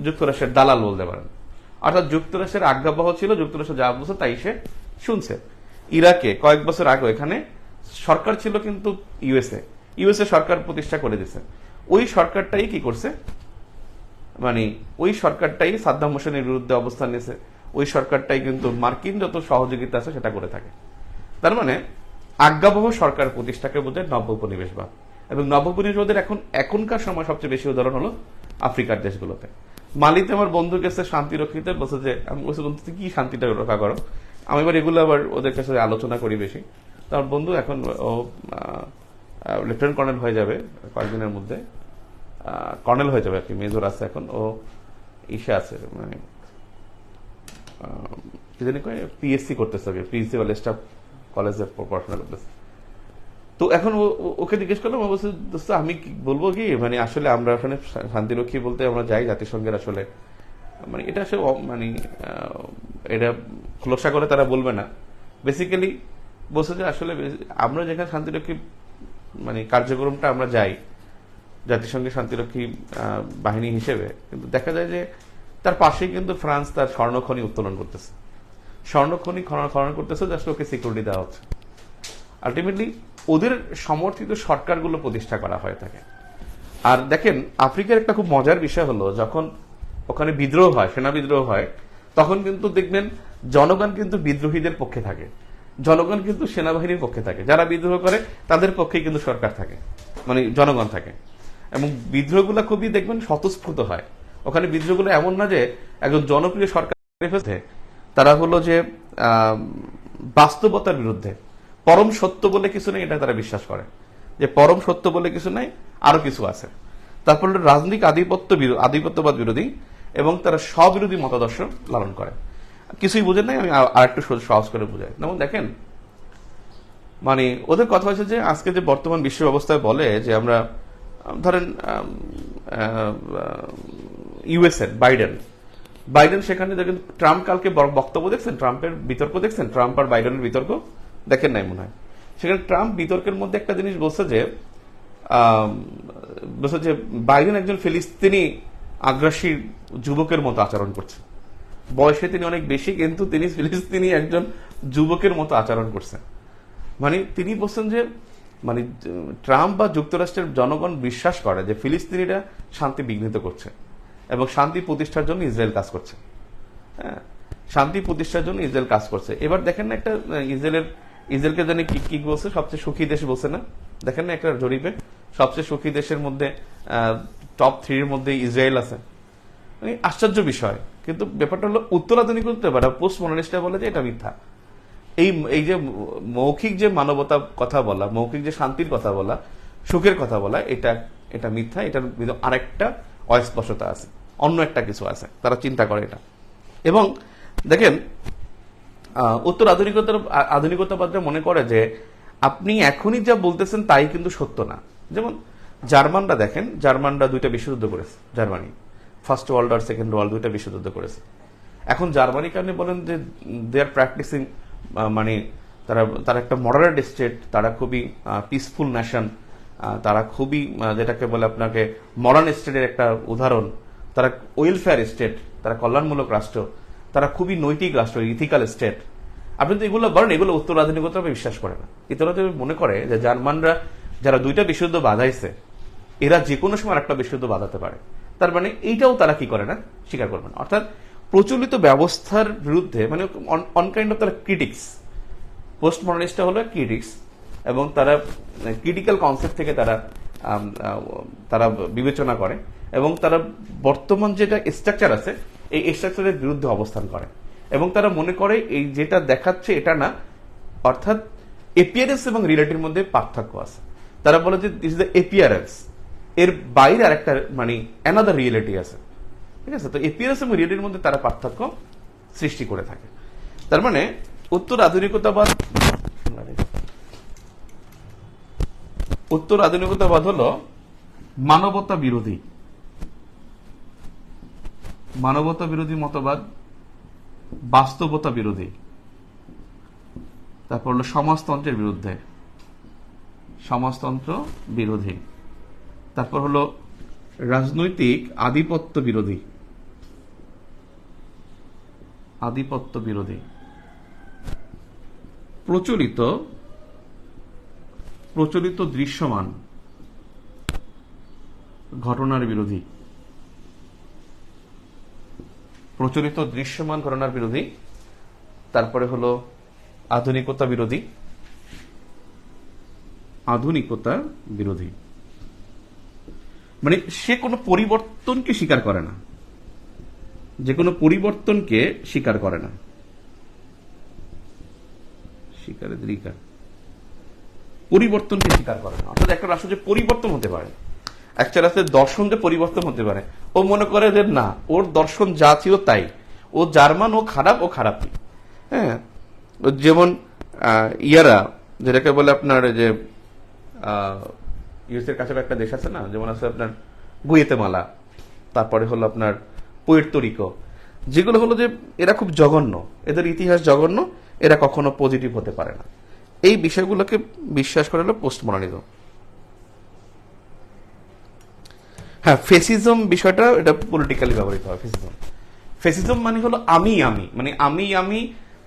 যুক্তরাষ্ট্রের দালাল বলতে পারেন। অর্থাৎ যুক্তরাষ্ট্রের আজ্ঞাবহ ছিল, যুক্তরাষ্ট্র যা বলছে তাই সে শুনছে। ইরাকে কয়েক বছর আগে এখানে সরকার ছিল কিন্তু ইউএসএ সরকার প্রতিষ্ঠা করে দিছে। ওই সরকারটাই কি করছে, মানে ওই সরকারটাই সাদ্দাম হোসেনের বিরুদ্ধে অবস্থান নিয়েছে, ওই সরকারটাই কিন্তু মার্কিন যত সহযোগিতা আছে সেটা করে থাকে। তার মানে আজ্ঞাবহ সরকার প্রতিষ্ঠাকে বোঝায় নব্য উপনিবেশবাদ। এবং নব্য উপনিবেশবাদের এখনকার সময় সবচেয়ে বেশি উদাহরণ হলো আফ্রিকার দেশগুলোতে। মালিতে আমার বন্ধু গেছে শান্তিরক্ষীতে, বলছে যে আমি বলছি বন্ধু কি শান্তিটা রক্ষা করো, আমি এবার এগুলো আবার ওদের কাছে আলোচনা করি বেশি। তার বন্ধু এখন ও লেফটেন্যান্ট কর্নেল হয়ে যাবে কয়েকদিনের মধ্যে, কর্নেল হয়ে যাবে আর কি, মেজর আছে এখন, ও ইসে আছে মানে কি জানি পিএসসি করতেছে, পিএসসি বা স্টাফ কলেজে পড়াশোনা করতেছে। তো এখন ওকে জিজ্ঞেস করলাম, ও বলছে দোস্ত আমি বলবো কি, মানে আসলে আমরা ওখানে শান্তিরক্ষী বলতে আমরা যাই জাতিসংঘের, আসলে মানে এটা আসলে মানে এটা খোলসা করে তারা বলবে না। বেসিক্যালি বলছে যে আসলে আমরা যেখানে শান্তিরক্ষী মানে কার্যক্রমটা আমরা যাই জাতিসংঘের শান্তিরক্ষী বাহিনী হিসেবে, কিন্তু দেখা যায় যে তার পাশেই কিন্তু ফ্রান্স তার স্বর্ণখনি উত্তোলন করতেছে, স্বর্ণখনি খনন করতেছে, জাস্ট ওকে সিকিউরিটি দেওয়া হচ্ছে। আলটিমেটলি ওদের সমর্থিত সরকারগুলো প্রতিষ্ঠা করা হয়ে থাকে। আর দেখেন আফ্রিকার একটা খুব মজার বিষয় হলো, যখন ওখানে বিদ্রোহ হয়, সেনা বিদ্রোহ হয়, তখন কিন্তু দেখবেন জনগণ কিন্তু বিদ্রোহীদের পক্ষে থাকে, জনগণ কিন্তু সেনাবাহিনীর পক্ষে থাকে। যারা বিদ্রোহ করে তাদের পক্ষে কিন্তু সরকার থাকে, মানে জনগণ থাকে। এবং বিদ্রোহগুলো খুবই দেখবেন স্বতঃস্ফূর্ত হয়। ওখানে বিদ্রোহগুলো এমন না যে একজন জনপ্রিয় সরকার, তারা হলো যে বাস্তবতার বিরুদ্ধে, পরম সত্য বলে কিছু নেই এটা তারা বিশ্বাস করে, যে পরম সত্য বলে কিছু নাই, আরো কিছু আছে। তারপর রাজনৈতিক আধিপত্যবাদ বিরোধী, এবং তারা স্ববিরোধী মতাদর্শ লালন করে। কিছুই বুঝেন নাই, আমি আর একটু সহজ করে বুঝাই। যেমন দেখেন মানে ওদের কথা হচ্ছে যে আজকে যে বর্তমান বিশ্ব ব্যবস্থায় বলে যে আমরা ধরেন ইউএসএ বাইডেন সেখানে দেখেন, ট্রাম্প কালকে বক্তব্য দেখছেন, ট্রাম্পের বিতর্ক দেখছেন, ট্রাম্প আর বাইডেনের বিতর্ক দেখেন নাই মনে হয়। সেখানে ট্রাম্প বিতর্কের মধ্যে একটা জিনিস বলছে যে বাইডেন একজন ফিলিস্তিনি আগ্রাসী যুবকের মতো আচরণ করছে। বয়সে তিনি অনেক বেশি, কিন্তু তিনি ফিলিস্তিনি একজন যুবকের মতো আচরণ করছেন। মানে তিনি বলছেন যে মানে ট্রাম্প বা যুক্তরাষ্ট্রের জনগণ বিশ্বাস করে যে ফিলিস্তিনিরা শান্তি বিঘ্নিত করছে এবং শান্তি প্রতিষ্ঠার জন্য ইসরায়েল কাজ করছে। হ্যাঁ, শান্তি প্রতিষ্ঠার জন্য ইসরায়েল কাজ করছে। এবার দেখেন না একটা ইসরায়েলকে জানি কি বলছে, সবচেয়ে সুখী দেশ বলছে না? দেখেন না একটা জরিপে সবচেয়ে সুখী দেশের মধ্যে টপ 3 মধ্যে ইসরায়েল আছে। আশ্চর্য বিষয়। কিন্তু ব্যাপারটা হলো উত্তরাধুনিকত্ব বা পোস্ট মডার্নিস্টরা বলে যে এটা মিথ্যা। এই যে মৌখিক যে মানবতা কথা বলা, মৌখিক যে শান্তির কথা বলা, সুখের কথা বলা, এটা মিথ্যা। এটার আরেকটা অস্পষ্টতা আছে, অন্য একটা কিছু আছে, তারা চিন্তা করে এটা। এবং দেখেন উত্তর আধুনিকতাবাদরা মনে করে যে আপনি এখনই যা বলতেছেন তাই কিন্তু সত্য না। যেমন জার্মানরা দেখেন, জার্মানরা 2টা বিশ্বযুদ্ধ করেছে, জার্মানি ফার্স্ট ওয়ার্ল্ড আর সেকেন্ড ওয়ার্ল্ড 2টা বিশ্বযুদ্ধ করেছে। এখন জার্মানি কারণে বলেন যে দে আর প্র্যাকটিসিং, মানে তারা একটা মডারেট স্টেট, তারা খুবই পিসফুল নেশন, তারা খুবই যেটাকে বলে আপনাকে মডার্ন স্টেটের একটা উদাহরণ, তারা ওয়েলফেয়ার স্টেট, তারা কল্যাণমূলক রাষ্ট্র, তারা খুবই নৈতিক রাষ্ট্র, ইথিক্যাল স্টেট। আপনি তো এগুলো বলেন, এগুলো উত্তর আধুনিকতা বিশ্বাস করে না। ইতরা মনে করে যে জার্মানরা যারা 2টা বিশ্বযুদ্ধ বাধাইছে, এরা যে কোনো সময় একটা বিশ্বযুদ্ধ বাঁধাতে পারে। তার মানে এইটাও তারা কি করে না, স্বীকার করবে না। অর্থাৎ প্রচলিত ব্যবস্থার বিরুদ্ধে মানে অন কাইন্ড অফ তারা ক্রিটিক্স, পোস্ট মডার্নিস্টটা হলো ক্রিটিক্স, এবং তারা ক্রিটিক্যাল কনসেপ্ট থেকে তারা বিবেচনা করে, এবং তারা বর্তমান যেটা স্ট্রাকচার আছে এই স্ট্রাকচারের বিরুদ্ধে অবস্থান করে, এবং তারা মনে করে এই যেটা দেখাচ্ছে এটা না, অর্থাৎ এপিয়ারেন্স এবং রিয়েলিটির মধ্যে পার্থক্য আছে। তারা বলে যে দিস ইজ দ্য এপিয়ারেন্স, এর বাইরে আর একটা মানে অ্যানাদার রিয়েলিটি আছে, ঠিক আছে। তো এপিয়ারেন্স এবং রিয়েলিটির মধ্যে তারা পার্থক্য সৃষ্টি করে থাকে। তার মানে উত্তর আধুনিকতাবাদ হলো মানবতা বিরোধী মতবাদ, বাস্তবতা বিরোধী, তারপর হলো সমাজতন্ত্রের বিরুদ্ধে, সমাজতন্ত্র বিরোধী, তারপর হলো রাজনৈতিক আধিপত্য বিরোধী, প্রচলিত দৃশ্যমান ঘটনার বিরোধী, তারপরে হলো আধুনিকতা বিরোধী, মানে সে কোনো পরিবর্তনকে স্বীকার করে না, অর্থাৎ একটা রাষ্ট্র যে পরিবর্তন হতে পারে, একটা রাষ্ট্রের দর্শন যে পরিবর্তন হতে পারে, ও মনে করে যে না, ওর দর্শন যা ছিল তাই, ও জার্মান, ও খারাপই। হ্যাঁ, যেমন ইয়ারা যেটাকে বলে আপনার যে ইউএসের কাছে একটা দেশ আছে না, যেমন আছে আপনার গুয়েতেমালা, তারপরে হলো আপনার পুয়ের্তো রিকো, যেগুলো হলো যে এরা খুব জঘন্য, এদের ইতিহাস জঘন্য, এরা কখনো পজিটিভ হতে পারে না। এই বিষয়গুলোকে বিশ্বাস করে হলো পোস্ট মডার্নিজম। হ্যাঁ, ফেসিজম বিষয়টা এটা পলিটিক্যালি ব্যবহৃত হয়। ফেসিজম মানে হলো আমি,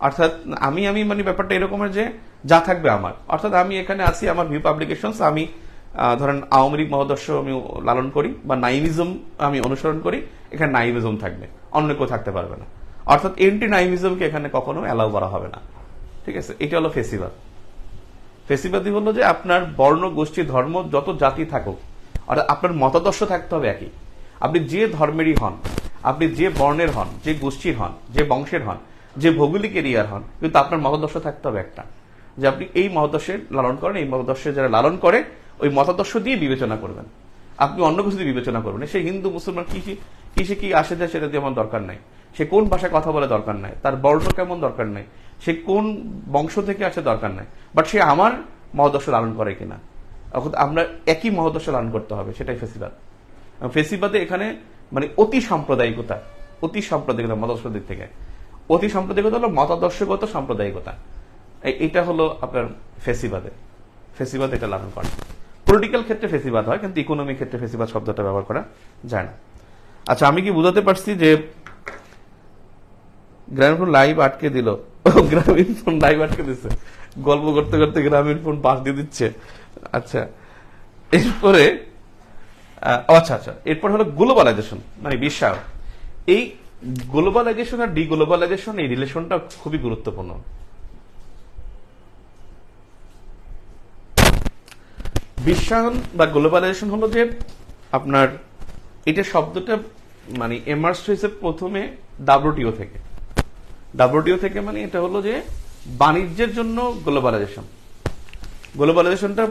অর্থাৎ আমি মানে ব্যাপারটা এরকমের যে যা থাকবে আমার, অর্থাৎ আমি এখানে আছি, আমার ভিউ পাবলিকেশনস, আমি ধরেন আওয়ামী লীগ মহাদর্শ আমি লালন করি, বা নাইমিজম আমি অনুসরণ করি, এখানে নাইমিজম থাকবে, অন্য কেউ থাকতে পারবে না। অর্থাৎ এন্টি নাইমিজমকে এখানে কখনো অ্যালাউ করা হবে না, ঠিক আছে। এটা হলো ফেসিবাদী হলো যে আপনার বর্ণ, গোষ্ঠী, ধর্ম, যত জাতি থাকুক, অর্থাৎ আপনার মতাদর্শ থাকতে হবে একই। আপনি যে ধর্মেরই হন, আপনি যে বর্ণের হন, যে গোষ্ঠীর হন, যে বংশের হন, যে ভৌগোলিক এরিয়ার হন, কিন্তু আপনার মতাদর্শ থাকতে হবে একটা, যে আপনি এই মতাদর্শের লালন করেন, এই মতাদর্শে যারা লালন করে ওই মতাদর্শ দিয়ে বিবেচনা করবেন, আপনি অন্য কিছু দিয়ে বিবেচনা করবেন। সে হিন্দু, মুসলমান, কিসে কি আসে যায় সেটা দিয়ে আমার দরকার নাই, সে কোন ভাষায় কথা বলে দরকার নাই, তার বর্ণ কেমন দরকার নাই, সে কোন বংশ থেকে আসে দরকার নাই, বাট সে আমার মতাদর্শ লালন করে কিনা, আমরা একই মতাদর্শ লালন করতে হবে, সেটাই ফেসিবাদে এখানে মানে অতি সাম্প্রদায়িকতা মতাদর্শের দিক থেকে, অতি সাম্প্রদায়িকতা হলো মতাদর্শগত সাম্প্রদায়িকতা, এটা হলো আপনার ফেসিবাদ এটা লালন করে। পলিটিক্যাল ক্ষেত্রে ফেসিবাদ হয়, কিন্তু ইকোনমিক ক্ষেত্রে ফেসিবাদ শব্দটা ব্যবহার করা যায় না। আচ্ছা, আমি কি বুঝাতে পারছি যে গ্রামীণ লাইভ আটকে দিল, গ্রামীণ ফোন লাইভ আটকে দিচ্ছে, গল্প করতে করতে গ্রামীণ ফোন পাশ দিয়ে দিচ্ছে। আচ্ছা, এরপরে এরপর হলো গ্লোবালাইজেশন, মানে বিশ্বায়ন। এই গ্লোবালাইজেশন আর ডিগ্লোবালাইজেশন, এই রিলেশনটা খুবই গুরুত্বপূর্ণ। বিশ্বায়ন বা গ্লোবালাইজেশন হলো যে আপনার এটা শব্দটা মানে এমার্জ হয়েছে প্রথমে ডাব্লিউটিও থেকে, মানে এটা হলো যে বাণিজ্যের জন্য গ্লোবালাইজেশনটা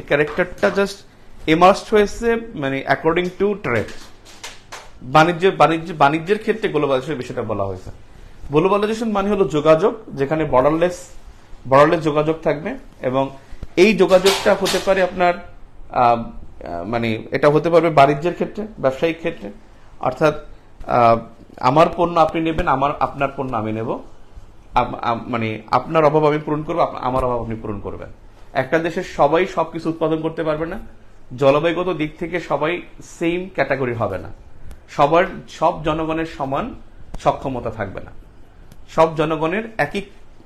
ক্যারেক্টারটা জাস্ট এমার্জ হয়েছে মানে অ্যাকর্ডিং টু ট্রেড, বাণিজ্যের ক্ষেত্রে গ্লোবালাইজেশন বিষয়টা বলা হয়েছে। গ্লোবালাইজেশন মানে হলো যোগাযোগ, যেখানে বর্ডারলেস যোগাযোগ থাকবে, এবং এই যোগাযোগটা হতে পারে আপনার মানে এটা হতে পারবে বাণিজ্যের ক্ষেত্রে, ব্যবসায়িক ক্ষেত্রে, অর্থাৎ আমার পণ্য আপনি নেবেন, আপনার পণ্য আমি নেব, মানে আপনার অভাব আমি পূরণ করবো, আমার অভাব আপনি পূরণ করবেন। একটা দেশের সবাই সবকিছু উৎপাদন করতে পারবে না, জলবায়ুগত দিক থেকে সবাই সেম ক্যাটাগরি হবে না, সব জনগণের সমান সক্ষমতা থাকবে না, সব জনগণের একই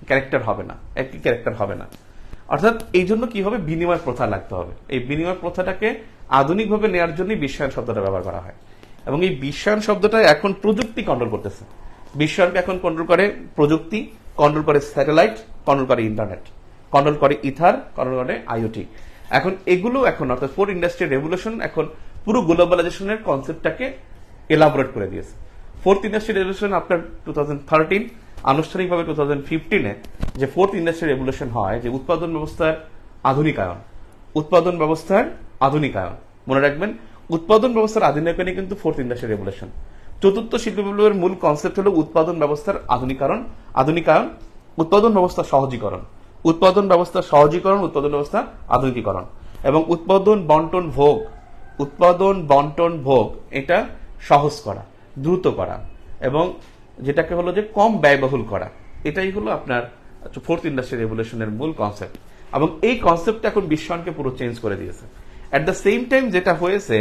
ক্যারেক্টার হবে না, অর্থাৎ এই জন্য কি হবে, বিনিময় প্রথা লাগতে হবে। এই বিনিময় প্রথাটাকে আধুনিকভাবে নেওয়ার জন্য বিশ্বায়ন শব্দটা ব্যবহার করা হয়, এবং এই বিশ্বায়ন শব্দটা এখন প্রযুক্তি কন্ট্রোল করতেছে। বিশ্বায়নকে এখন কন্ট্রোল করে প্রযুক্তি, কন্ট্রোল করে স্যাটেলাইট, কন্ট্রোল করে ইন্টারনেট, কন্ট্রোল করে ইথার, কন্ট্রোল করে আইওটি। এখন এগুলো এখন অর্থাৎ ফোর্থ ইন্ডাস্ট্রিয়াল রেভলিউশন এখন পুরো গ্লোবালাইজেশনের কনসেপ্টটাকে এলাবোরেট করে দিয়েছে। ফোর্থ ইন্ডাস্ট্রিয়াল রেভলিউশন আপনার 2013, আনুষ্ঠানিকভাবে 2015-এ যে ফোর্থ ইন্ডাস্ট্রিয়াল রেভলিউশন হয়, যে উৎপাদন ব্যবস্থার আধুনিকায়ন, উৎপাদন ব্যবস্থার আধুনিকায়ন, মনে রাখবেন উৎপাদন ব্যবস্থার আধুনিকায়নই কিন্তু ফোর্থ ইন্ডাস্ট্রিয়াল রেভলিউশন। চতুর্থ শিল্প বিপ্লবের মূল কনসেপ্ট হলো উৎপাদন ব্যবস্থার আধুনিকায়ন, উৎপাদন ব্যবস্থা সহজীকরণ, উৎপাদন ব্যবস্থা সহজীকরণ, উৎপাদন ব্যবস্থা আধুনিকীকরণ, এবং উৎপাদন বন্টন ভোগ এটা সহজ করা, দ্রুত করা, এবং যেটাকে হলো যে কম ব্যয়বহুল করা। এটাই হলো আপনার ফোর্থ ইন্ডাস্ট্রিয়াল রেভলিউশনের মূল কনসেপ্ট, এবং এই কনসেপ্ট এখন বিশ্বায়নকে পুরো চেঞ্জ করে দিয়েছে। অ্যাট দ্য সেম টাইম যেটা হয়েছে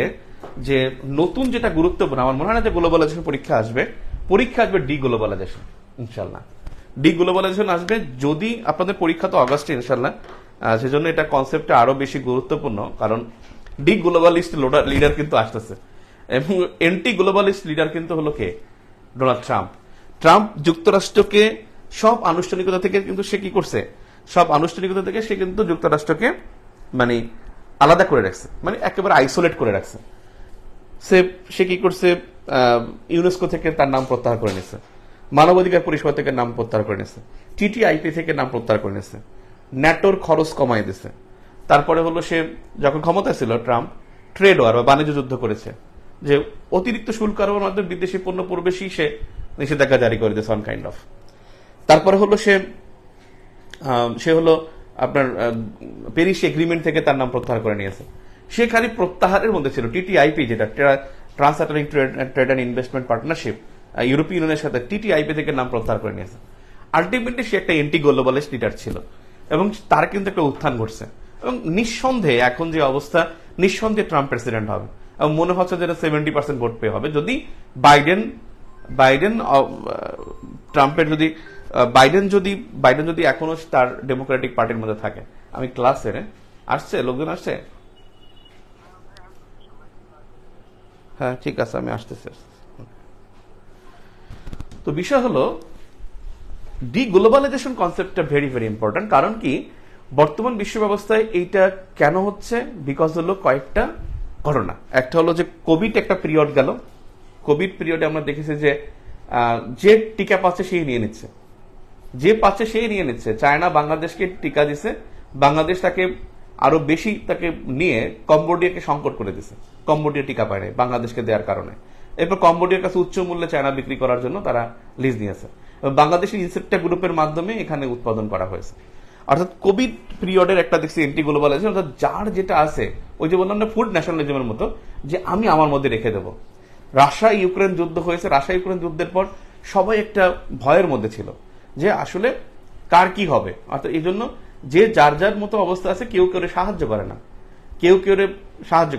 যে নতুন যেটা গুরুত্বপূর্ণ, আমার মনে হয় না যে গ্লোবালাইজেশন পরীক্ষা আসবে ডিগ্লোবালাইজেশন, ইনশাল্লাহ ডিগ্লোবালাইজেশন আসবে। যদি আপনাদের পরীক্ষা তো অগাস্টে ইনশাল্লাহ, সেজন্য এটা কনসেপ্টটা আরো বেশি গুরুত্বপূর্ণ, কারণ ডিগ্লোবালিস্ট লিডার কিন্তু আসতেছে, এবং এন্টি গ্লোবালিস্ট লিডার কিন্তু হলো কে, ডোনাল্ড ট্রাম্প যুক্তরাষ্ট্রকে সব আনুষ্ঠানিকতা থেকে কিন্তু সে কি করছে, সব আনুষ্ঠানিকতা থেকে সে কিন্তু যুক্তরাষ্ট্রকে মানে আলাদা করে রাখছে, মানে একেবারে আইসোলেট করে রাখছে। সে কি করছে, ইউনেস্কো থেকে তার নাম প্রত্যাহার করে নিছে, মানবাধিকার পরিষদ থেকে নাম প্রত্যাহার করে নিছে, টিটিআইপি থেকে নাম প্রত্যাহার করে নিছে, ন্যাটোর খরচ কমাই দিছে। তারপরে হলো সে যখন ক্ষমতায় ছিল ট্রাম্প, ট্রেড ওয়ার বা বাণিজ্য যুদ্ধ করেছে, যে অতিরিক্ত শুল্ক আরোপের মাধ্যমে বিদেশি পণ্য প্রবেশই সে নিষেধাজ্ঞা জারি করে দিয়েছে অন কাইন্ড অফ। তারপরে হলো সে হলো আপনার প্যারিস এগ্রিমেন্ট থেকে তার নাম প্রত্যাহার করে নিয়েছে। সে খালি প্রত্যাহারের মধ্যে ছিল টিটিআইপি, যেটা transatlantic trade and investment partnership, ইউরোপীয় ইউনিয়নের সাথে টিটিআইপি থেকে নাম প্রত্যাহার করে নিয়েছে। আলটিমেটলি সে একটা এন্টি গ্লোবালিস্ট লিডার ছিল, এবং তার কিন্তু একটা উত্থান ঘটছে, এবং নিঃসন্দেহে এখন যে অবস্থা, নিঃসন্দেহে ট্রাম্প প্রেসিডেন্ট হবে, এবং মনে হচ্ছে যে 70% ভোট পেয়ে হবে, যদি ট্রাম্পের যদি বাইডেন যদি এখনো তার ডেমোক্রেটিক পার্টির মধ্যে থাকে। আমি ক্লাসে আসছে, লোকজন আসছে, হ্যাঁ ঠিক আছে, আমি আসতেছি। তো বিষয় হলো ডিগ্লোবালাইজেশন কনসেপ্টটা ভেরি ভেরি ইম্পর্টেন্ট। কারণ কি, বর্তমান বিশ্ব ব্যবস্থায় এইটা কেন হচ্ছে, বিকজ হলো কয়েকটা ঘটনা। একটা হলো যে কোভিড একটা পিরিয়ড গেল, কোভিড পিরিয়ডে আমরা দেখেছি যে টিকা পাচ্ছে সেই নিয়ে নিচ্ছে, চায়না বাংলাদেশকে টিকা দিছে, বাংলাদেশ তাকে আরো বেশি তাকে নিয়ে কম্বোডিয়াকে সংকট করে দিছে, কম্বোডিয়া টিকা পায় নাই বাংলাদেশকে দেওয়ার কারণে। এরপর কম্বোডিয়ার কাছে উচ্চ মূল্যে চায়না বিক্রি করার জন্য তারা লিজ নিয়েছে, বাংলাদেশের ইনসেপ্টা গ্রুপের মাধ্যমে এখানে উৎপাদন করা হয়েছে। অর্থাৎ কোভিড পিরিয়ডের একটা দেখছি এন্টি গ্লোবালাইজেশন, অর্থাৎ যার যেটা আছে, ওই যে বললাম না ফুড ন্যাশনালিজমের মতো, যে আমি আমার মধ্যে রেখে দেবো। রাশিয়া ইউক্রেন যুদ্ধ হয়েছে, রাশিয়া ইউক্রেন যুদ্ধের পর সবাই একটা ভয়ের মধ্যে ছিল যে আসলে কার কি হবে। অর্থাৎ এই জন্য যে যার যার মতো অবস্থা আছে, কেউ কেউ সাহায্য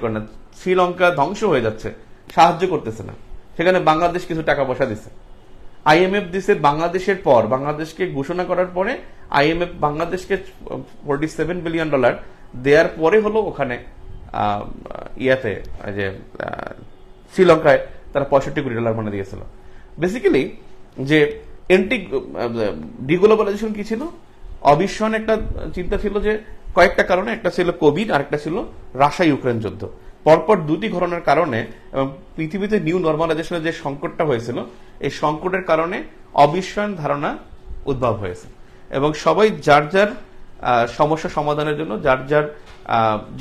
করে না, শ্রীলঙ্কা ধ্বংস হয়ে যাচ্ছে, সাহায্য করতেছে না, সেখানে বাংলাদেশ কিছু টাকা পয়সা দিচ্ছে, আইএমএফ দিছে বাংলাদেশের পর, বাংলাদেশকে ঘোষণা করার পরে আইএমএফ বাংলাদেশকে $47 বিলিয়ন দেওয়ার পরে হলো ওখানে ইয়াতে যে শ্রীলঙ্কায় তারা $65 কোটি মানে দিয়েছিল। বেসিক্যালি যে ডিগ্লোবালাইজেশন কি ছিল, অবিশ্বান একটা চিন্তা ছিল যে কয়েকটা কারণে, একটা ছিল কোভিড আর একটা ছিল রাশিয়া ইউক্রেন যুদ্ধ। পরপর দুটি ঘটনার কারণে পৃথিবীতে নিউ নর্মালাইজেশনের যে সংকটটা হয়েছিল, এই সংকটের কারণে অবিশ্বায়ন ধারণা উদ্ভব হয়েছে, এবং সবাই যার যার সমস্যা সমাধানের জন্য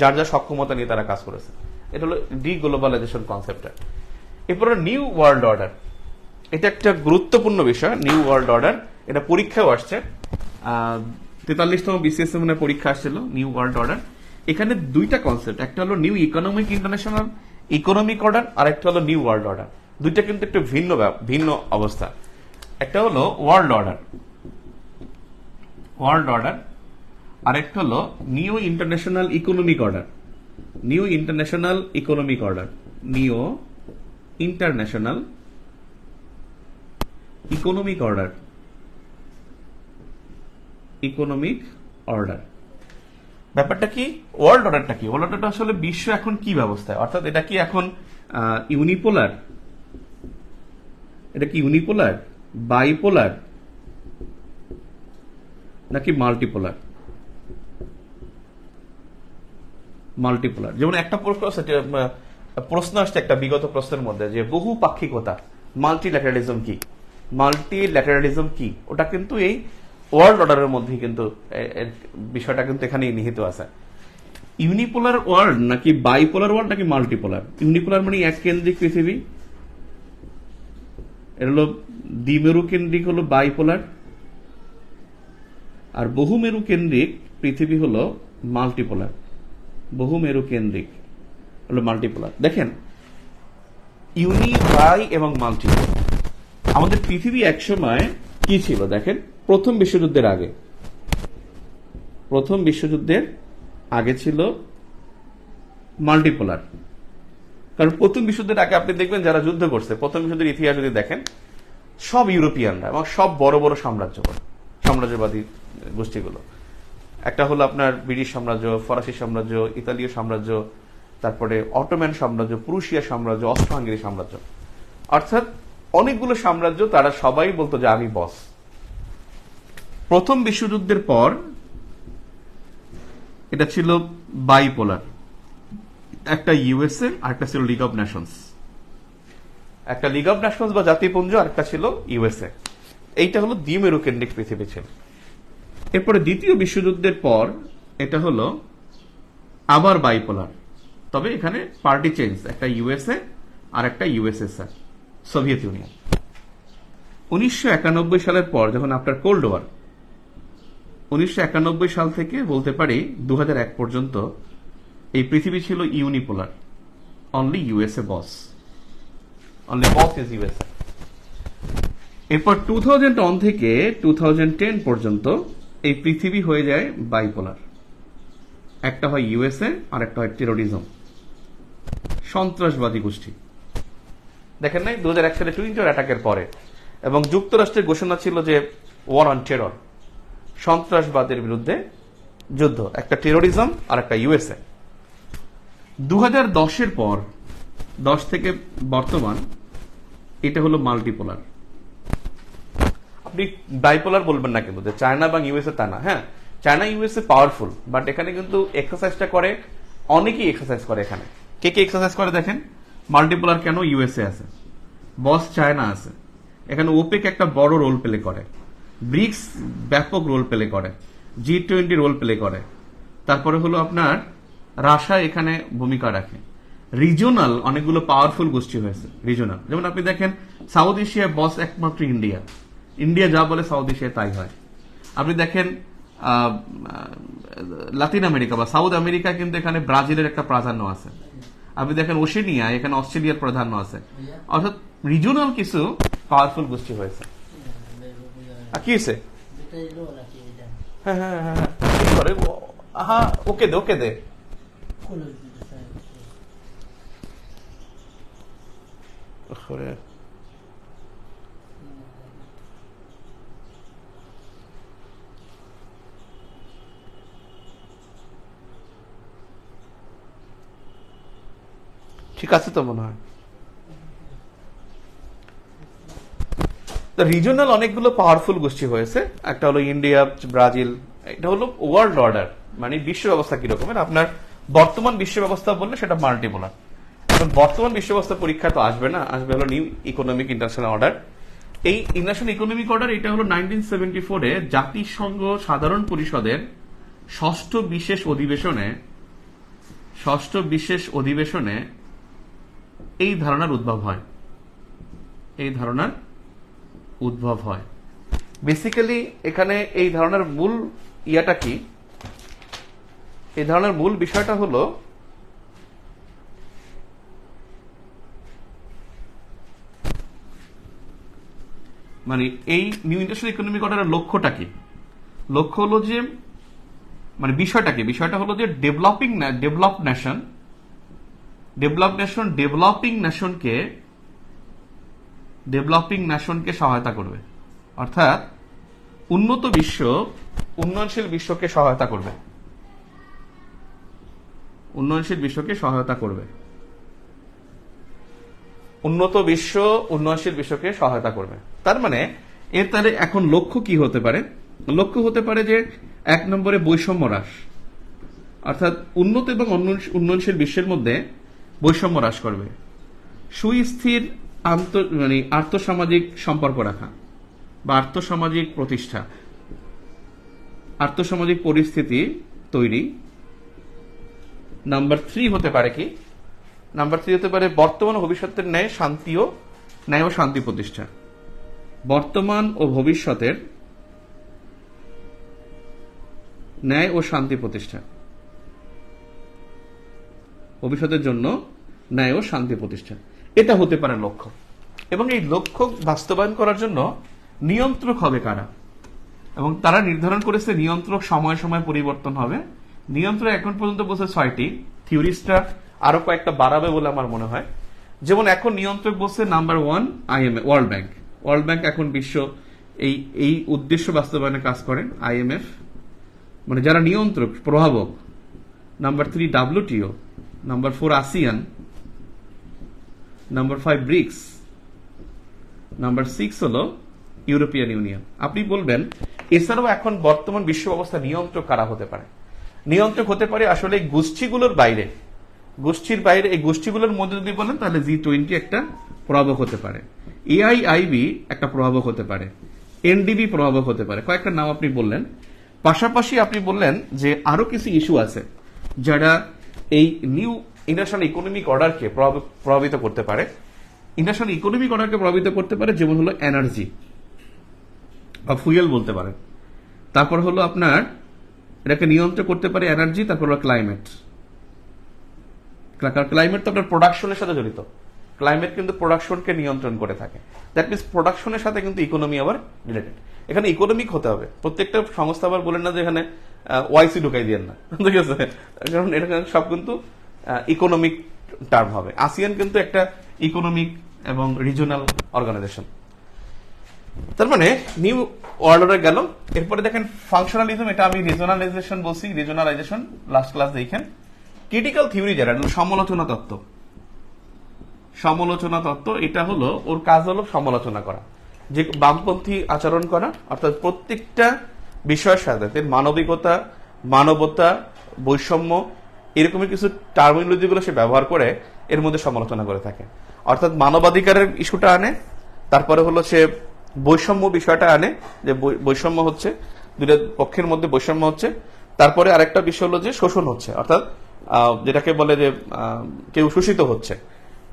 যার যার সক্ষমতা নিয়ে তারা কাজ করেছে। এটা হলো ডিগ্লোবালাইজেশন কনসেপ্টটা। এরপরে নিউ ওয়ার্ল্ড অর্ডার, এটা একটা গুরুত্বপূর্ণ বিষয়। নিউ ওয়ার্ল্ড অর্ডার এটা পরীক্ষাও আসছে, 43তম বিসিএস মানে পরীক্ষা আসছিল নিউ ওয়ার্ল্ড অর্ডার। এখানে দুইটা কনসেপ্ট, একটা হলো নিউ ইকোনমিক অর্ডার, আর একটা হলো নিউ ওয়ার্ল্ড অর্ডার। দুইটা কিন্তু একটু ভিন্ন অবস্থা। একটা হলো ওয়ার্ল্ড অর্ডার, আর একটা হলো new international economic order. New international economic order ব্যাপারটা কি, ওয়ার্ল্ড অর্ডারটা কি? ওয়ার্ল্ড অর্ডারটা আসলে বিশ্ব এখন কি ব্যবস্থায়, অর্থাৎ এটা কি এখন ইউনিপোলার, এটা কি ইউনিপোলার, বাইপোলার, নাকি মাল্টিপোলার? মাল্টিপোলার। যেমন একটা প্রশ্ন আসছে একটা বিগত প্রশ্নের মধ্যে যে বহুপাক্ষিকতা, মাল্টিল্যাটারালিজম কি, মাল্টিল্যাটারালিজম কি? ওটা কিন্তু এই ওয়ার্ল্ড অর্ডারের মধ্যেই কিন্তু বিষয়টা কিন্তু এখানেই নিহিত আছে। ইউনিপোলার ওয়ার্ল্ড নাকি বাইপোলার ওয়ার্ল্ড নাকি মাল্টিপোলার? ইউনিপোলার মানে এক কেন্দ্রিক পৃথিবী, এটা হলো দ্বিমেরু কেন্দ্রিক হলো বাইপোলার, আর বহুমেরু কেন্দ্রিক পৃথিবী হলো মাল্টিপোলার। বহুমেরু কেন্দ্রিক হলো মাল্টিপোলার। দেখেন ইউনি, বাই এবং মাল্টিপোলার। আমাদের পৃথিবী একসময় কি ছিল দেখেন, প্রথম বিশ্বযুদ্ধের আগে, প্রথম বিশ্বযুদ্ধের আগে ছিল মাল্টিপোলার। কারণ প্রথম বিশ্বযুদ্ধের আগে আপনি দেখবেন যারা যুদ্ধ করছে প্রথম বিশ্বযুদ্ধের ইতিহাস যদি দেখেন, সব ইউরোপিয়ানরা এবং সব বড় বড় সাম্রাজ্যবাদী গোষ্ঠীগুলো। একটা হলো আপনার ব্রিটিশ সাম্রাজ্য, ফরাসি সাম্রাজ্য, ইতালীয় সাম্রাজ্য, তারপরে অটোম্যান সাম্রাজ্য, প্রুশিয়া সাম্রাজ্য, অস্ট্রো হাঙ্গেরি সাম্রাজ্য, অর্থাৎ অনেকগুলো সাম্রাজ্য, তারা সবাই বলতো যে আমি বস। প্রথম বিশ্বযুদ্ধের পর এটা ছিল বাইপোলার, একটা ইউএসএ আর একটা ছিল লিগ অব নেশনস, একটা লিগ অব নেশনস বা জাতিপুঞ্জ আর একটা ছিল ইউএসএ। এইটা হলো দ্বিমেরু কেন্দ্রিক পৃথিবী ছিল। এরপরে দ্বিতীয় বিশ্বযুদ্ধের পর এটা হলো আবার বাইপোলার, তবে এখানে পার্টি চেঞ্জ, একটা ইউএসএ আর একটা ইউএসএসআর, সোভিয়েত ইউনিয়ন। 1991 সালের পর যখন আপনার কোল্ড ওয়ার, 1991 সাল থেকে বলতে পারি 2001 পর্যন্ত এই পৃথিবী ছিল unipolar, only USA boss, only boss is USA. এরপর 2001 থেকে 2010 পর্যন্ত এই পৃথিবী হয়ে যায় বাইপোলার, একটা হয় ইউএসএ আর একটা হয় টেরোরিজম, সন্ত্রাসবাদী গোষ্ঠী। দেখেন নাই 2001 সালে টুইন টাওয়ার অ্যাটাকের পরে, এবং যুক্তরাষ্ট্রের ঘোষণা ছিল যে ওয়ার অন টেরর, সন্ত্রাসবাদের বিরুদ্ধে যুদ্ধ, একটা টেরোরিজম আর একটা ইউএসএ। 2010-এর পর, 10 থেকে বর্তমান, এটা হলো মাল্টিপোলার। আপনি বাইপোলার বলবেন না কিন্তু যে চায়না বা ইউএসএ, তা না। হ্যাঁ, চায়না ইউএসএ পাওয়ারফুল, বাট এখানে কিন্তু এক্সারসাইজটা করে অনেকেই এক্সারসাইজ করে। এখানে কে কে এক্সারসাইজ করে দেখেন। মাল্টিপোলার কেন? ইউএসএ আছে, বস চায়না আছে, এখানে ওপেক একটা বড় রোল প্লে করে, ব্রিক্স ব্যাপক রোল প্লে করে, G20 রোল প্লে করে, তারপরে হলো আপনার রাশিয়া এখানে ভূমিকা রাখে। রিজনাল অনেকগুলো পাওয়ারফুল গোষ্ঠী হয়েছে রিজনাল, যেমন আপনি দেখেন সাউথ এশিয়ায় বস একমাত্র ইন্ডিয়া, ইন্ডিয়া যা বলে সাউথ এশিয়ায় তাই হয়। আপনি দেখেন লাতিন আমেরিকা বা সাউথ আমেরিকা, কিন্তু এখানে ব্রাজিলের একটা প্রাধান্য আছে। আপনি দেখেন ওশেনিয়া, এখানে অস্ট্রেলিয়ার প্রাধান্য আছে। অর্থাৎ রিজনাল কিছু পাওয়ারফুল গোষ্ঠী হয়েছে। কি হয়েছে? হ্যাঁ হ্যাঁ হ্যাঁ হ্যাঁ, ওকে দে, ওকে দে। ঠিক আছে তো মনে হয়। রিজনাল অনেকগুলো পাওয়ারফুল গোষ্ঠী হয়েছে, একটা হলো ইন্ডিয়া, ব্রাজিল। এটা হলো ওয়ার্ল্ড অর্ডার, মানে বিশ্ব ব্যবস্থা কিরকমের। আপনার বর্তমান বিশ্ব ব্যবস্থা বললে সেটা মাল্টিপোলার। এখন বর্তমান বিশ্ব ব্যবস্থা পরীক্ষা তো আসবে না, আসবে হলো নিউ ইকোনমিক ইন্টারন্যাশনাল অর্ডার। এই ইন্টারন্যাশনাল ইকোনমিক অর্ডার, এটা হলো 1974-এ জাতিসংঘ সাধারণ পরিষদের ষষ্ঠ বিশেষ অধিবেশনে এই ধারণার উদ্ভব হয়। বেসিক্যালি এখানে এই ধারণার মূল ইয়াটা কি, এই ধারণার মূল বিষয়টা হলো মানে এই নিউ ইন্টারন্যাশনাল ইকোনমিক অর্ডারের লক্ষ্যটা কি? লক্ষ্য হলো যে মানে বিষয়টা কি? বিষয়টা হলো যে ডেভেলপিং নেশনকে সহায়তা করবে, অর্থাৎ উন্নতশীল বিশ্বকে সহায়তা করবে। উন্নয়নশীল বিশ্বকে সহায়তা করবে। উন্নত বিশ্ব উন্নয়নশীল বিশ্বকে সহায়তা করবে, তার মানে এর তাহলে এখন লক্ষ্য কি হতে পারে? লক্ষ্য হতে পারে যে 1 নম্বরে বৈষম্য হ্রাস, অর্থাৎ উন্নত এবং উন্নয়নশীল বিশ্বের মধ্যে বৈষম্য হ্রাস করবে। সুস্থির আর্থসামাজিক সম্পর্ক রাখা বা আর্থসামাজিক প্রতিষ্ঠা, আর্থসামাজিক পরিস্থিতি তৈরি। নাম্বার 3 হতে পারে কি? নাম্বার 3 হতে পারে বর্তমান ও ভবিষ্যতের ন্যায় ও শান্তি প্রতিষ্ঠা। বর্তমান ও ভবিষ্যতের ন্যায় ও শান্তি প্রতিষ্ঠা, ভবিষ্যতের জন্য ন্যায় ও শান্তি প্রতিষ্ঠা, এটা হতে পারে লক্ষ্য। এবং এই লক্ষ্য বাস্তবায়ন করার জন্য নিয়ন্ত্রক হবে কারা? এবং তারা নির্ধারণ করেছে নিয়ন্ত্রক সময় সময় পরিবর্তন হবে। নিয়ন্ত্রক এখন পর্যন্ত বলছে 6টি, থিওরিস্টরা আরো কয়েকটা বাড়াবে বলে আমার মনে হয়। যেমন এখন নিয়ন্ত্রক বলছে number 1 IMF, world bank. World bank এখন বিশ্ব এই উদ্দেশ্য বাস্তবায়নে কাজ করেন। IMF মানে যারা নিয়ন্ত্রক, প্রভাবক। Number 3 WTO, number 4 ASEAN, number 5 BRICS, number 6 হলো ইউরোপিয়ান ইউনিয়ন। আপনি বলবেন এছাড়াও এখন বর্তমান বিশ্ব ব্যবস্থা নিয়ন্ত্রক কারা হতে পারে? নিয়ন্ত্রক হতে পারে আসলে গোষ্ঠীগুলোর বাইরে, গোষ্ঠীর বাইরে। এই গোষ্ঠীগুলোর মধ্যে যদি বলেন তাহলে G20 একটা প্রভাবক হতে পারে, AIIB একটা প্রভাবক হতে পারে, NDB প্রভাবক হতে পারে। কয়েকটা নাম আপনি বললেন। পাশাপাশি আপনি বললেন যে আরো কিছু ইস্যু আছে যারা এই নিউ ইন্টারন্যাশনাল ইকোনমিক অর্ডারকে প্রভাবিত করতে পারে। ইন্টারন্যাশনাল ইকোনমিক অর্ডারকে প্রভাবিত করতে পারে, যেমন হলো এনার্জি বা ফুয়েল বলতে পারেন। তারপর হলো আপনার এটাকে নিয়ন্ত্রণ করতে পারে এনার্জি। তারপর হলো ক্লাইমেট। ক্লাইমেট তো আপনার প্রোডাকশনের সাথে জড়িত। ক্লাইমেট কিন্তু প্রোডাকশনকে নিয়ন্ত্রণ করে থাকে। দ্যাট মিনস প্রোডাকশনের সাথে কিন্তু ইকোনমি আবার রিলেটেড। এখানে ইকোনমিক হতে হবে। প্রত্যেকটা সংস্থা আবার বলেন না যে এখানে ওয়াইসি ঢুকাই দিয়েন না, ঠিক আছে? কারণ এটা সব কিন্তু ইকোনমিক টার্ম হবে। ASEAN কিন্তু একটা ইকোনমিক এবং রিজিওনাল অর্গানাইজেশন। তার মানে নিউ অর্ডারে গেল। এরপরে দেখেন ফাংশনালিজম, এটা আমি রিজনালাইজেশন বলছি, রিজনালাইজেশন লাস্ট ক্লাস দেখেন। ক্রিটিক্যাল থিওরি যারা, সমালোচনা তত্ত্ব। সমালোচনা তত্ত্ব এটা হলো ওর কাজ হলো সমালোচনা করা, যে বামপন্থী আচরণ করা, অর্থাৎ প্রত্যেকটা বিষয়ের সাথে মানবিকতা, মানবতা, বৈষম্য এরকমের কিছু টার্মিনোলজি গুলো সে ব্যবহার করে এর মধ্যে সমালোচনা করে থাকে। অর্থাৎ মানবাধিকারের ইস্যুটা আনে, তারপরে হলো সে বৈষম্য বিষয়টা আনে, যে বৈষম্য হচ্ছে দুইটা পক্ষের মধ্যে বৈষম্য হচ্ছে। তারপরে আরেকটা বিষয় হলো যে শোষণ হচ্ছে, অর্থাৎ যেটাকে বলে যে কেউ শোষিত হচ্ছে।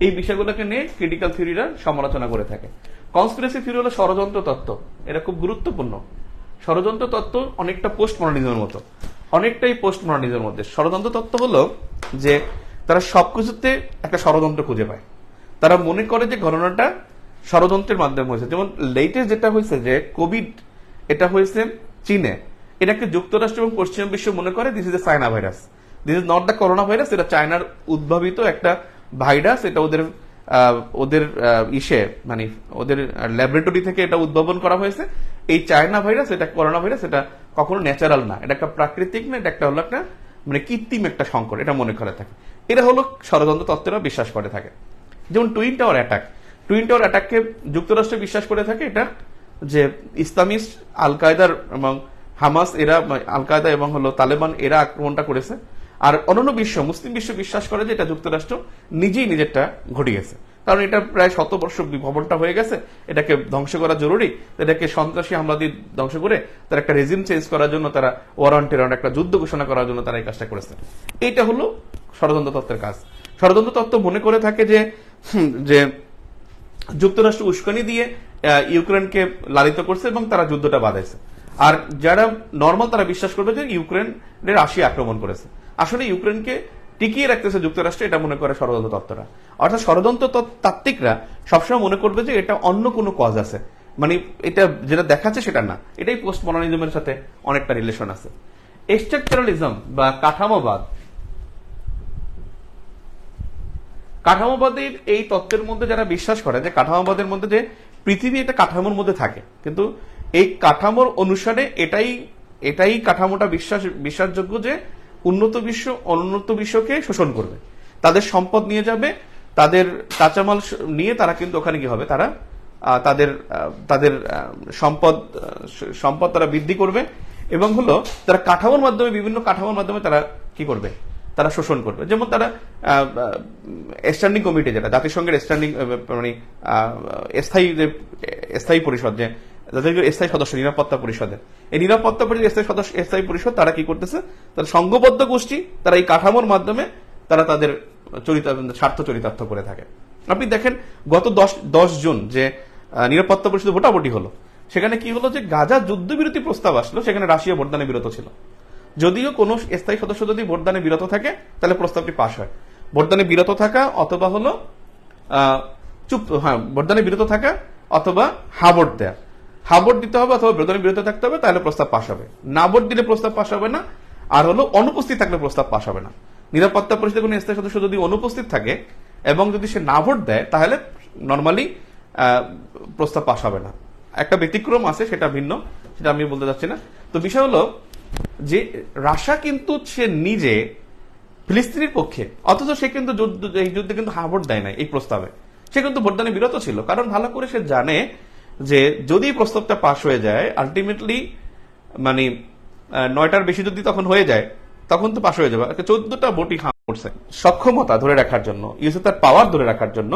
এই বিষয়গুলোকে নিয়ে ক্রিটিক্যাল থিওরিরা সমালোচনা করে থাকে। কনস্পিরেসি থিওরি হলো ষড়যন্ত্র তত্ত্ব। এটা খুব গুরুত্বপূর্ণ। ষড়যন্ত্র তত্ত্ব অনেকটা পোস্ট মডার্নিজমের মতো, অনেকটাই পোস্ট মডার্নিজমের মধ্যে। ষড়যন্ত্র তত্ত্ব হলো যে তারা সবকিছুতে একটা ষড়যন্ত্র খুঁজে পায়। তারা মনে করে যে ঘটনাটা ষড়যন্ত্রের মাধ্যমে হয়েছে। যেমন লেটেস্ট যেটা হয়েছে যে কোভিড, এটা হয়েছে চীনে। এটাকে যুক্তরাষ্ট্র এবং পশ্চিম বিশ্ব মনে করে this is a China virus, this is not the corona virus, এটা চায়নার উদ্ভাবিত একটা ভাইরাস। এটা ওদের মানে ওদের ল্যাবরেটরি থেকে এটা উদ্ভাবন করা হয়েছে। এই চায়না ভাইরাস, এটা করোনা ভাইরাস, এটা কখনো ন্যাচারাল না, এটা একটা প্রাকৃতিক না, এটা একটা হলো একটা মানে কৃত্রিম একটা সংকট, এটা মনে করে থাকে। এটা হলো ষড়যন্ত্র তত্ত্বরা বিশ্বাস করে থাকে। যেমন twin tower attack, twin tower অ্যাটাককে যুক্তরাষ্ট্র বিশ্বাস করে থাকে এটা যে ইসলামিস্ট আল কায়দার এবং হামাস এরা, আল কায়দা এবং হলো তালেবান এরা আক্রমণটা করেছে। আর অন্যান্য বিশ্ব, মুসলিম বিশ্ব বিশ্বাস করে যে এটা যুক্তরাষ্ট্র নিজেই নিজেরটা ঘটিয়েছে, কারণ এটা প্রায় 100 বর্ষ ভবনটা হয়ে গেছে, এটাকে ধ্বংস করা জরুরি। এটাকে সন্ত্রাসী হামলা দিয়ে ধ্বংস করে তার একটা রেজিম চেঞ্জ করার জন্য, তারা ওয়ার অন টেরর একটা যুদ্ধ ঘোষণা করার জন্য তারা এই কাজটা করেছে। এইটা হলো ষড়যন্ত্র তত্ত্বের কাজ। ষড়যন্ত্র তত্ত্ব মনে করে থাকে যে যুক্তরাষ্ট্র উস্কানি দিয়ে ইউক্রেনকে লালিত করছে এবং তারা যুদ্ধটা বাধাইছে। আর যারা নর্মাল তারা বিশ্বাস করবে যে ইউক্রেনের রাশিয়া আক্রমণ করেছে। আসলে ইউক্রেনকে টিকিয়ে রাখতেছে যুক্তরাষ্ট্র, এটা মনে করে ষড়যন্ত্র তত্ত্বরা। অর্থাৎ ষড়যন্ত্র তাত্ত্বিকরা সবসময় মনে করবে যে এটা অন্য কোনো কজ আছে, মানে এটা যেটা দেখাচ্ছে সেটা না। এটাই পোস্ট মডার্নিজমের সাথে অনেকটা রিলেশন আছে। স্ট্রাকচারালিজম বা কাঠামোবাদ, কাঠামোবাদের এই তত্ত্বের মধ্যে যারা বিশ্বাস করে যে কাঠামোবাদের মধ্যে যে পৃথিবী একটা কাঠামোর মধ্যে থাকে, কিন্তু এই কাঠামোর অনুসারে এটাই কাঠামোটা বিশ্বাসযোগ্য যে উন্নত বিশ্ব অনুন্নত বিশ্বকে শোষণ করবে, তাদের সম্পদ নিয়ে যাবে, তাদের কাঁচামাল নিয়ে তারা কিন্তু ওখানে কি হবে, তারা তাদের তাদের সম্পদ তারা বৃদ্ধি করবে এবং হলো তারা কাঠামোর মাধ্যমে, বিভিন্ন কাঠামোর মাধ্যমে তারা কি করবে, তারা শোষণ করবে। যেমন তারা স্ট্যান্ডিং কমিটি, যেটা জাতিসংঘের স্ট্যান্ডিং মানে স্থায়ী পরিষদ, যে জাতিসংঘের স্থায়ী সদস্য নিরাপত্তা পরিষদের, এই নিরাপত্তা পরিষদের স্থায়ী পরিষদ তারা কি করতেছে, তারা সংঘবদ্ধ গোষ্ঠী, তারা এই কাঠামোর মাধ্যমে তারা তাদের স্বার্থ চরিতার্থ করে থাকে। আপনি দেখেন গত 10 জুন যে নিরাপত্তা পরিষদে ভোটাভুটি হলো, সেখানে কি হলো যে গাজা যুদ্ধবিরতি প্রস্তাব আসলো, সেখানে রাশিয়া ভোটদানে বিরত ছিল। যদিও কোনো স্থায়ী সদস্য যদি ভোটদানে বিরত থাকে তাহলে প্রস্তাবটি পাশ হয়। ভোটদানে বিরত থাকা অথবা হলো ভোটদানে বিরত থাকা অথবা ভোট দেয়া, ভোট দিতে হবে অথবা ভোটদানে বিরত থাকতে হবে, তাহলে প্রস্তাব পাশ হবে। না ভোট দিলে প্রস্তাব পাশ হবে না, আর হলো অনুপস্থিত থাকলে প্রস্তাব পাশ হবে না। নিরাপত্তা পরিষদের কোনো স্থায়ী সদস্য যদি অনুপস্থিত থাকে এবং যদি সে না ভোট দেয় তাহলে নর্মালি প্রস্তাব পাশ হবে না। একটা ব্যতিক্রম আছে, সেটা ভিন্ন, সেটা আমি বলতে চাচ্ছি না। তো বিষয় হলো যে রাশিয়া কিন্তু সে নিজে ফিলিস্তিনের পক্ষে, অথচ সে কিন্তু এই যুদ্ধে কিন্তু ভোট দেয় না। এই প্রস্তাবে সে কিন্তু ভোটদানে বিরত ছিল, কারণ ভালো করে সে জানে যে যদি প্রস্তাবটা পাশ হয়ে যায় আলটিমেটলি মানে 9টার বেশি যদি তখন হয়ে যায় তখন তো পাশ হয়ে যাবে। 14টা ভোটই করছে। সক্ষমতা ধরে রাখার জন্য, ইউএসএ তার পাওয়ার ধরে রাখার জন্য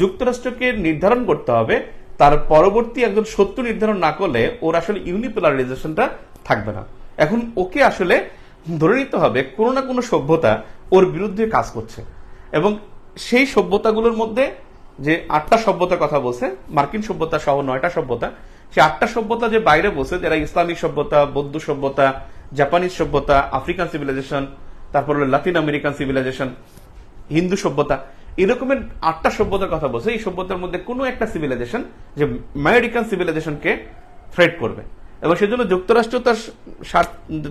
যুক্তরাষ্ট্রকে নির্ধারণ করতে হবে তার পরবর্তী একজন শত্রু নির্ধারণ না করলে ওর আসলে ইউনিপোলারাইজেশনটা থাকবে না। এখন ওকে আসলে ধরে নিতে হবে কোনো না কোনো সভ্যতা ওর বিরুদ্ধে কাজ করছে, এবং সেই সভ্যতাগুলোর মধ্যে যে 8টা সভ্যতার কথা বলছে, মার্কিন সভ্যতা সহ 9টা সভ্যতা, সেই 8টা সভ্যতা যে বাইরে বলছে, যারা ইসলামিক সভ্যতা, বৌদ্ধ সভ্যতা, জাপানিজ সভ্যতা, আফ্রিকান সিভিলাইজেশন, তারপর লাতিন আমেরিকান সিভিলাইজেশন, হিন্দু সভ্যতা, এরকমের 8টা সভ্যতার কথা বলছে। এই সভ্যতার মধ্যে কোনো একটা সিভিলাইজেশন যে আমেরিকান সিভিলাইজেশনকে থ্রেট করবে, এবং সেজন্য যুক্তরাষ্ট্র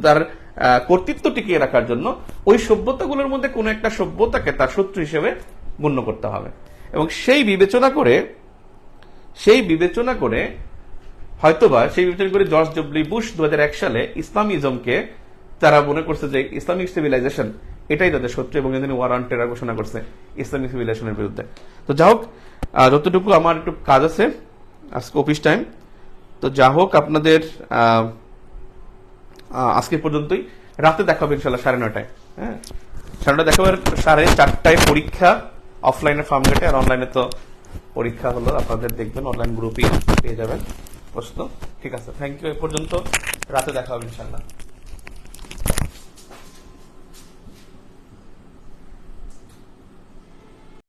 তার কর্তৃত্ব টিকিয়ে রাখার জন্য ওই সভ্যতাগুলোর মধ্যে কোনো একটা সভ্যতাকে তার শত্রু হিসেবে গণ্য করতে হবে। এবং সেই বিবেচনা করে হয়তোবা জর্জ ডব্লিউ বুশ 2001 সালে ইসলামিজমকে তারা মনে করছে যে ইসলামিক সিভিলাইজেশন এটাই তাদের শত্রু, এবং এদিন ওয়ার অন টেরর ঘোষণা করছে ইসলামিক সিভিলাইজেশনের বিরুদ্ধে। তো যা হোক, যতটুকু আমার একটু কাজ আছে আজকে অফিস টাইম, তো যা হোক আপনাদের আজকে পর্যন্তই। রাতে দেখা হবে ইনশাল্লাহ 9:30। হ্যাঁ, 9:30 দেখা হবে। 4:30 পরীক্ষা অফলাইনে ফার্মগেটে, আর অনলাইনে তো পরীক্ষা হলো, আপনাদের দেখবেন অনলাইন গ্রুপে পেয়ে যাবেন প্রশ্ন। ঠিক আছে, থ্যাংক ইউ। এ পর্যন্ত, রাতে দেখা হবে ইনশাল্লাহ।